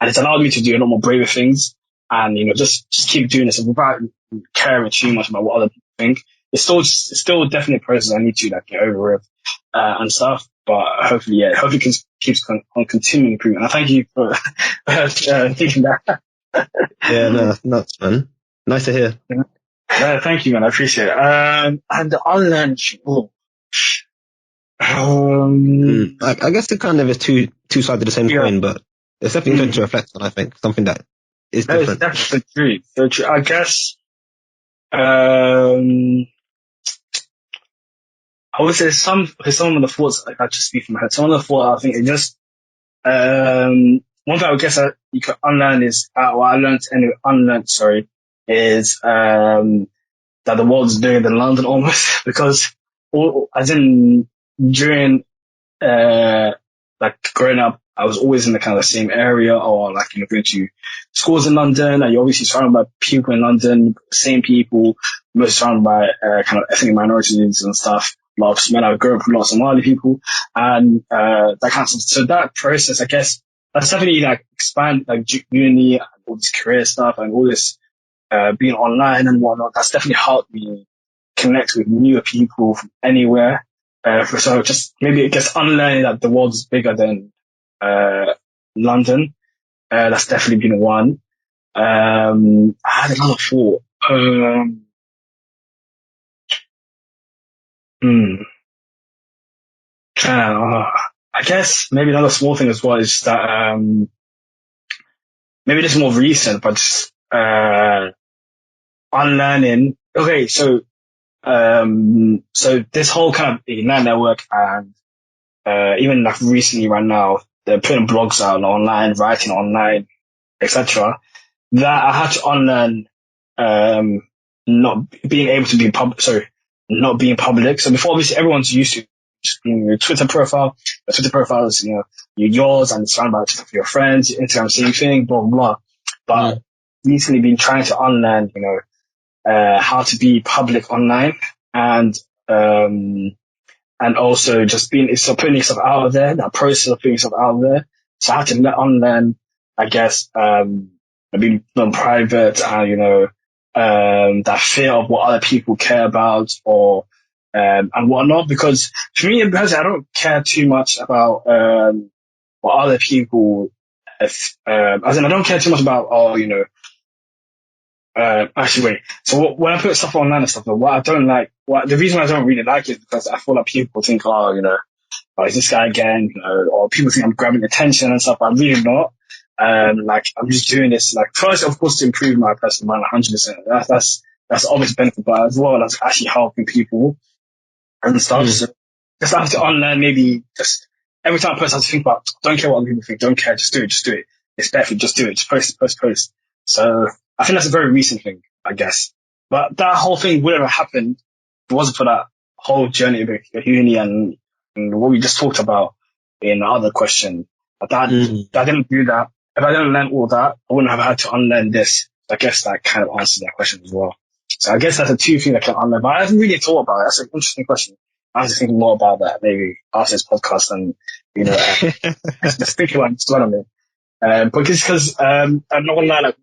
and it's allowed me to do a lot more braver things and, just keep doing this without caring too much about what other people think. It's still definitely a process I need to get over with, and stuff. But hopefully it keeps on continuing improving. And I thank you for, thinking that. yeah, no, that's nuts, man. Nice to hear. Thank you, man. I appreciate it. And the unlearned, I guess it kind of is two sides of the same coin, but it's definitely something to reflect on. I think something that is different. That's so true. So true. I guess, I would say some of the thoughts I just speak from my head. Some of the thoughts I think it just One thing I would guess that you could unlearn is, is, that the world's bigger than London almost, because as in, during, uh, like growing up, I was always in the kind of the same area, or like, going to schools in London, and you're obviously surrounded by people in London, same people, most surrounded by, kind of ethnic minorities and stuff. Lots of men, I grew up with lots of Somali people, and, that kind of stuff. So that process, I guess, that's definitely like expand, like uni, and all this career stuff, and all this, being online and whatnot. That's definitely helped me connect with newer people from anywhere. So just maybe I guess unlearning that the world is bigger than London. That's definitely been one. I had another thought. Hmm. I guess maybe another small thing as well is that maybe this is more recent, but just, unlearning. Okay, so this whole kind of Ignite network and even like recently right now, they're putting blogs out online, writing online, etc. That I had to unlearn not being able to be not being public. So before, obviously everyone's used to just being your Twitter profile. Your Twitter profile is, yours, and it's surrounded by Twitter for your friends, Instagram, same thing, blah blah blah. But recently been trying to unlearn, how to be public online, and also just putting yourself out there, that process of putting yourself out there. So I had to unlearn, I guess, being private, and, that fear of what other people care about, or, and whatnot, because for me, because I don't care too much about, what other people, as in I don't care too much about, actually, wait. So when I put stuff online and stuff, what I don't like, the reason I don't really like it is because I feel like people think, oh, is this guy again? Or people think I'm grabbing attention and stuff. But I'm really not. Like I'm just doing this, like first, of course, to improve my personal brand 100%. That's obvious benefit, but as well as actually helping people and stuff. So just have to unlearn, maybe just every time a person has to think about, don't care what other people think, don't care, just do it, just do it. It's perfect, just do it, just post. So I think that's a very recent thing, I guess. But that whole thing wouldn't have happened if it wasn't for that whole journey of uni, and what we just talked about in the other question. That didn't do that. If I didn't learn all that, I wouldn't have had to unlearn this. I guess that kind of answers that question as well. So I guess that's the two things I can unlearn. But I haven't really thought about it. That's an interesting question. I have to think more about that maybe after this podcast, and, just think about it, just on it. Because I'm not gonna lie, like,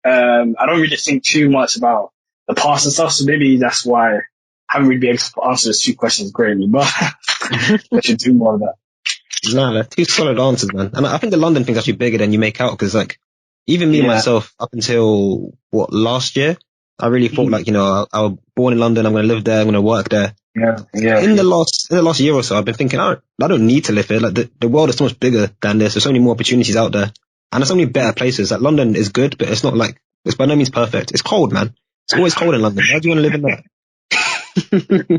I don't really think too much about the past and stuff, so maybe that's why I haven't really been able to answer those two questions greatly, but I should do more of that. No, they're two solid answers, man. And I think the London thing's actually bigger than you make out, because like, even me myself, up until last year, I really thought like, I was born in London, I'm going to live there, I'm going to work there. In the last year or so, I've been thinking, I don't need to live here. Like the world is so much bigger than this. There's so many more opportunities out there, and there's so many better places. Like London is good, but it's not like, it's by no means perfect. It's cold, man. It's always cold in London. Why do you want to live in there?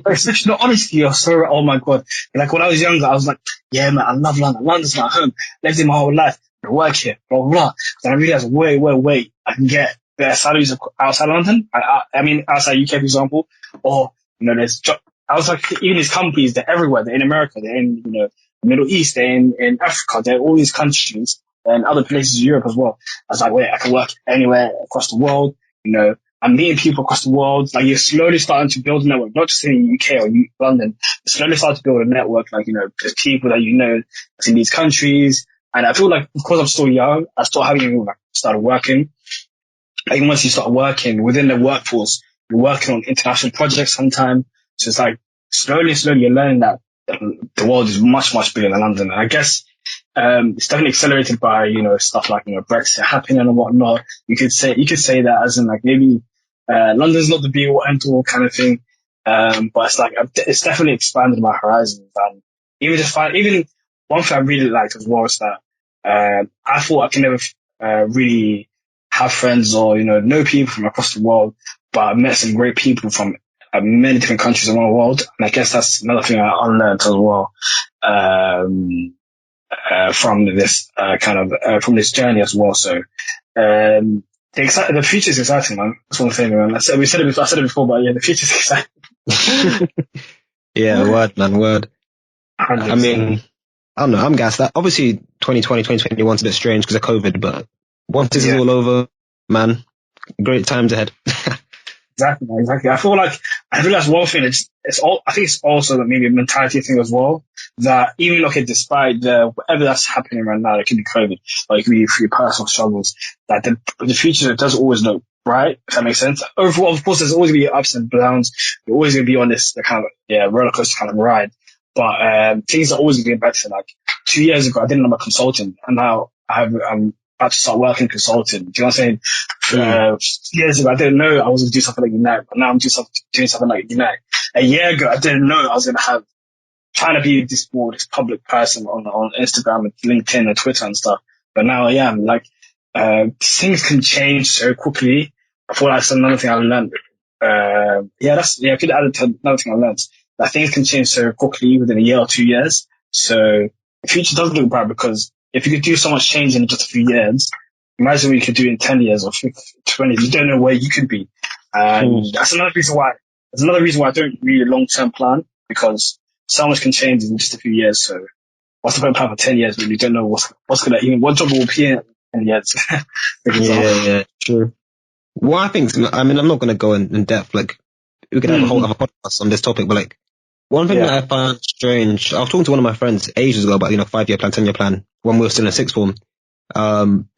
Especially, honestly, you're so right. Oh my god! Like when I was younger, I was like, yeah, man, I love London. London's my home. Lived in my whole life. I work here. Blah blah blah. Then I realized, wait, I can get better salaries outside London. I mean, outside UK, for example, or I was like, even these companies, they're everywhere. They're in America. They're in the Middle East. They're in Africa. They're all these countries and other places in Europe as well. I was like, wait, I can work anywhere across the world. I'm meeting people across the world. Like, you're slowly starting to build a network, not just in the UK or London. You're slowly starting to build a network, like, there's people that that's in these countries. And I feel like, because I'm still young, I still haven't even started working. Like, once you start working within the workforce, you're working on international projects sometimes. So it's like, slowly you're learning that the world is much, much bigger than London. And I guess, it's definitely accelerated by, stuff like, Brexit happening and whatnot. You could say that as in, like, maybe, London's not the be all end all kind of thing. But it's like, it's definitely expanded my horizons. And even one thing I really liked as well is that, I thought I can never, really have friends or, know people from across the world, but I met some great people from many different countries around the world. And I guess that's another thing I unlearned as well. from this from this journey as well. So the future is exciting, man. That's one thing, man. I said it before, but yeah, the future is exciting. Yeah, word, man, word. I 100%. mean, I don't know. I'm gassed. That obviously 2020, 2021 is a bit strange because of COVID, but once this is Yeah. all over, man, great times ahead. Exactly, man, exactly. I realized one thing. I think it's also maybe a mentality thing as well. That even despite whatever that's happening right now, it could be COVID or it could be for your personal struggles. That the future does always look bright. If that makes sense. Overall, of course, there's always gonna be ups and downs. You're always gonna be on this the kind of roller coaster kind of ride. But things are always gonna get better. Like 2 years ago, I didn't know I'm a consultant, and now I'm about to start working consulting. Do you know what I'm saying? Years ago, I didn't know I was going to do something like Unite, but now I'm doing something like Unite. A year ago, I didn't know I was going to trying to be this public person on Instagram and LinkedIn and Twitter and stuff. But now I am. Things can change so quickly. I feel like that's another thing I learned. I could add it to another thing I learned. That things can change so quickly within a year or 2 years. So the future does look bright because if you could do so much change in just a few years, imagine what you could do in 10 years or 20. You don't know where you could be. And that's another reason why I don't really long-term plan, because so much can change in just a few years. So what's the point of plan for 10 years when you don't know what's going to, even what job will be in 10 years? Yeah, true. Well, I mean, I'm not going to go in depth. Like, we could have a whole other podcast on this topic, but like, one thing that I found strange, I was talking to one of my friends ages ago about, 5-year plan, 10-year plan, when we were still in sixth form.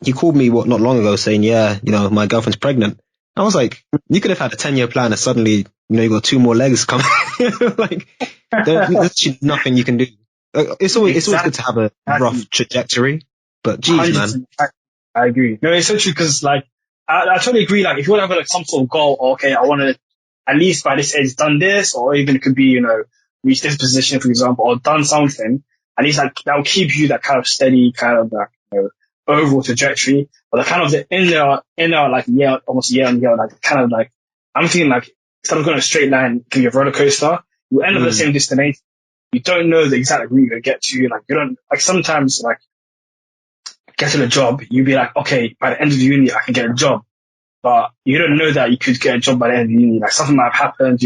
He called me not long ago saying, yeah, my girlfriend's pregnant. I was like, you could have had a 10-year plan and suddenly, you got 2 more legs coming. Like, there's nothing you can do. It's always good to have a rough trajectory, but geez, man. I agree. No, it's so true because I totally agree. Like if you want to have some sort of goal, okay, I want to at least by this age done this, or even it could be, reach this position, for example, or done something, at least that will keep you that kind of steady kind of overall trajectory. But the kind of the inner like year, almost year on year, like kind of like, I'm thinking like instead of going a straight line, it can be a roller coaster. You end up at the same destination. You don't know the exact route you're going to get to. Like you don't, like sometimes like getting a job, you'd be like, okay, by the end of the uni, I can get a job. But you don't know that you could get a job by the end of the uni. Like something might have happened,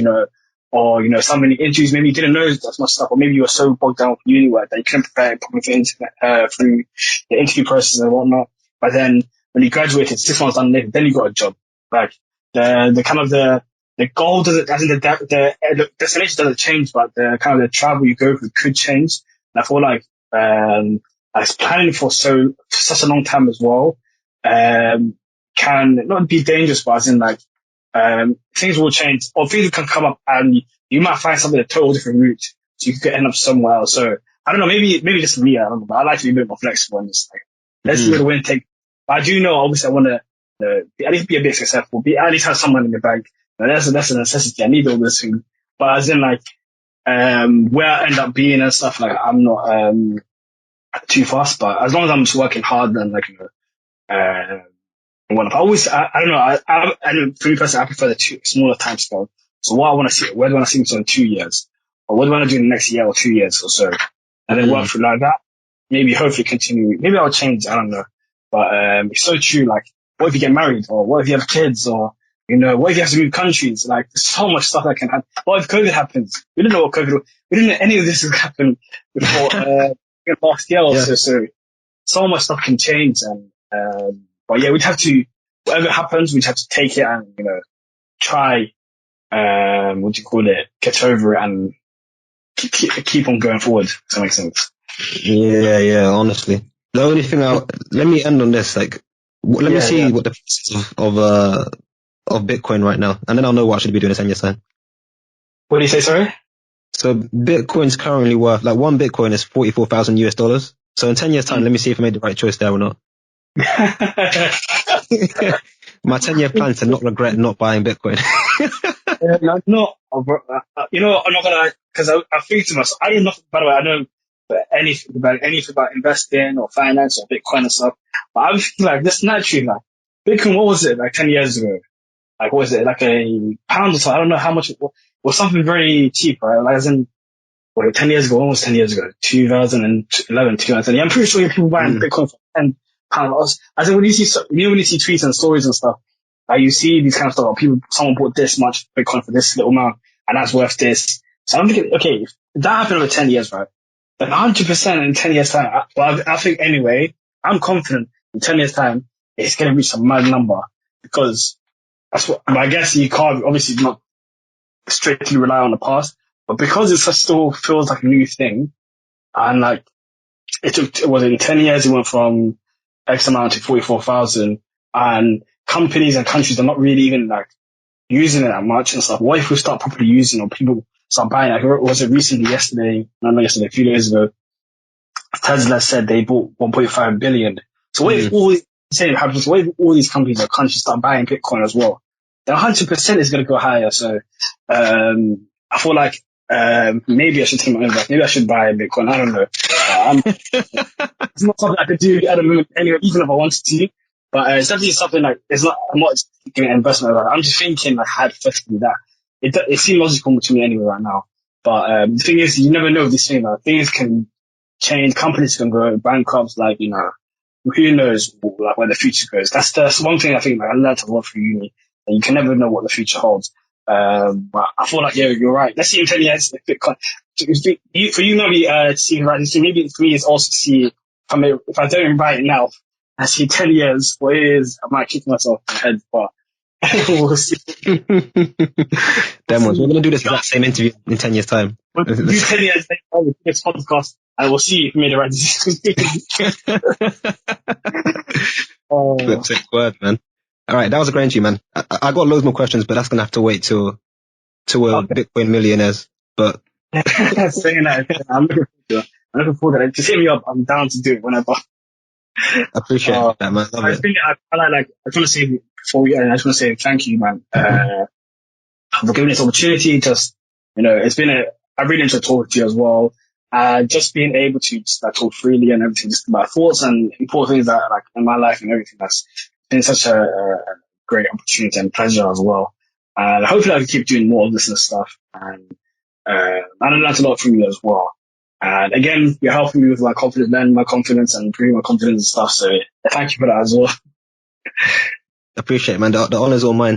or, so many interviews, maybe you didn't know that much stuff, or maybe you were so bogged down with uni work that you couldn't prepare properly through the interview process and whatnot. But then when you graduated, 6 months down later, then you got a job. Like the kind of the goal doesn't, as in the destination doesn't change, but the kind of the travel you go through could change. And I feel like, planning for such a long time as well, can not be dangerous, but as in like, things will change or things can come up and you might find something a total different route. So you could end up somewhere else. So I don't know, maybe just me, I don't know, but I like to be a bit more flexible and just like, let's see where the wind takes. But I do know, obviously I want to, at least be a bit successful, at least have some money in the bank. And that's a necessity. I need all this thing. But as in like, where I end up being and stuff, like I'm not, too fast, but as long as I'm just working hard, then like, I don't know. I for me personally, I prefer the smaller time scale. So what I want to see, where do I want to see myself in 2 years? Or what do I want to do in the next year or 2 years or so? And then work through like that. Maybe hopefully continue. Maybe I'll change. I don't know. But, it's so true. Like, what if you get married? Or what if you have kids? Or, what if you have to move countries? Like, there's so much stuff that can happen. What if COVID happens? We didn't know what COVID was. We didn't know any of this would happen before, last year or so. So much stuff can change and, but yeah, whatever happens, we'd have to take it and, try, get over it and keep on going forward. Does that make sense? Yeah, honestly. The only thing let me end on this, like, let me see what the price of Bitcoin right now, and then I'll know what I should be doing in 10 years time. What do you say, sorry? So Bitcoin's currently worth, like, one Bitcoin is $44,000. So in 10 years time, let me see if I made the right choice there or not. My 10-year plan to not regret not buying Bitcoin. I'm not gonna, because I think to myself, I don't know, by the way, I don't know anything about investing or finance or Bitcoin and stuff, but I'm thinking like, this naturally, like, Bitcoin, what was it, like 10 years ago? Like, what was it, like a pound or so? I don't know how much it was something very cheap, right? Like, as in, wait, 10 years ago, almost 10 years ago, 2011, 2010. Yeah, I'm pretty sure people buying Bitcoin for £10. I think when you see, when you see tweets and stories and stuff, like you see these kind of stuff, someone bought this much Bitcoin for this little amount, and that's worth this. So I'm thinking, okay, if that happened over 10 years, right? Then 100% in 10 years time, I think anyway, I'm confident in 10 years time, it's going to reach a mad number, because that's what, I guess you can't obviously not strictly rely on the past, but because it still feels like a new thing, and like it was in 10 years, it went from X amount to 44,000, and companies and countries are not really even like using it that much and stuff. What if we start properly using, or people start buying? Like, was it recently yesterday? No, not yesterday, a few days ago, Tesla said they bought 1.5 billion. So what if all same happens? What if all these companies or countries start buying Bitcoin as well? Then 100% is going to go higher. So I feel like maybe I should take my own back. Maybe I should buy Bitcoin. I don't know. It's not something I could do at the moment anyway, even if I wanted to. But it's definitely something like, it's not, I'm not just thinking an investment. I'm just thinking like hypothetically that it seems logical to me anyway right now. But the thing is, you never know these things. Like, things can change, companies can go bankrupt, like, you know, who knows like where the future goes. That's one thing I think like, I learned a lot from uni. And you can never know what the future holds. But I feel like, yeah, you're right. Let's see in 10 years if Bitcoin, for you maybe see right, maybe for me it's also see, if I don't buy it now, I see 10 years, what it is, I might kick myself in the head, but we'll see. Damn, we're going to do this exact same interview in 10 years' time. We'll do 10 years later, this podcast, and we'll see if we made the right decision. Sick word, man. All right, that was a great interview, man. I got loads more questions, but that's going to have to wait till we're Bitcoin millionaires. But saying that, I'm looking forward to it. Just hit me up. I'm down to do it whenever. I appreciate that, man. Love it. I just want to say before we end, I just want to say thank you, man, for giving this opportunity. Just, you know, I really enjoyed talking to you as well. Just being able to just like, talk freely and everything, just about thoughts and important things that like in my life and everything. That's been such a great opportunity and pleasure as well. And hopefully I can keep doing more of this and stuff. And I learned a lot from you as well. And again, you're helping me with my confidence, learning my confidence and improving my confidence and stuff. So thank you for that as well. Appreciate it, man. The honor's all mine.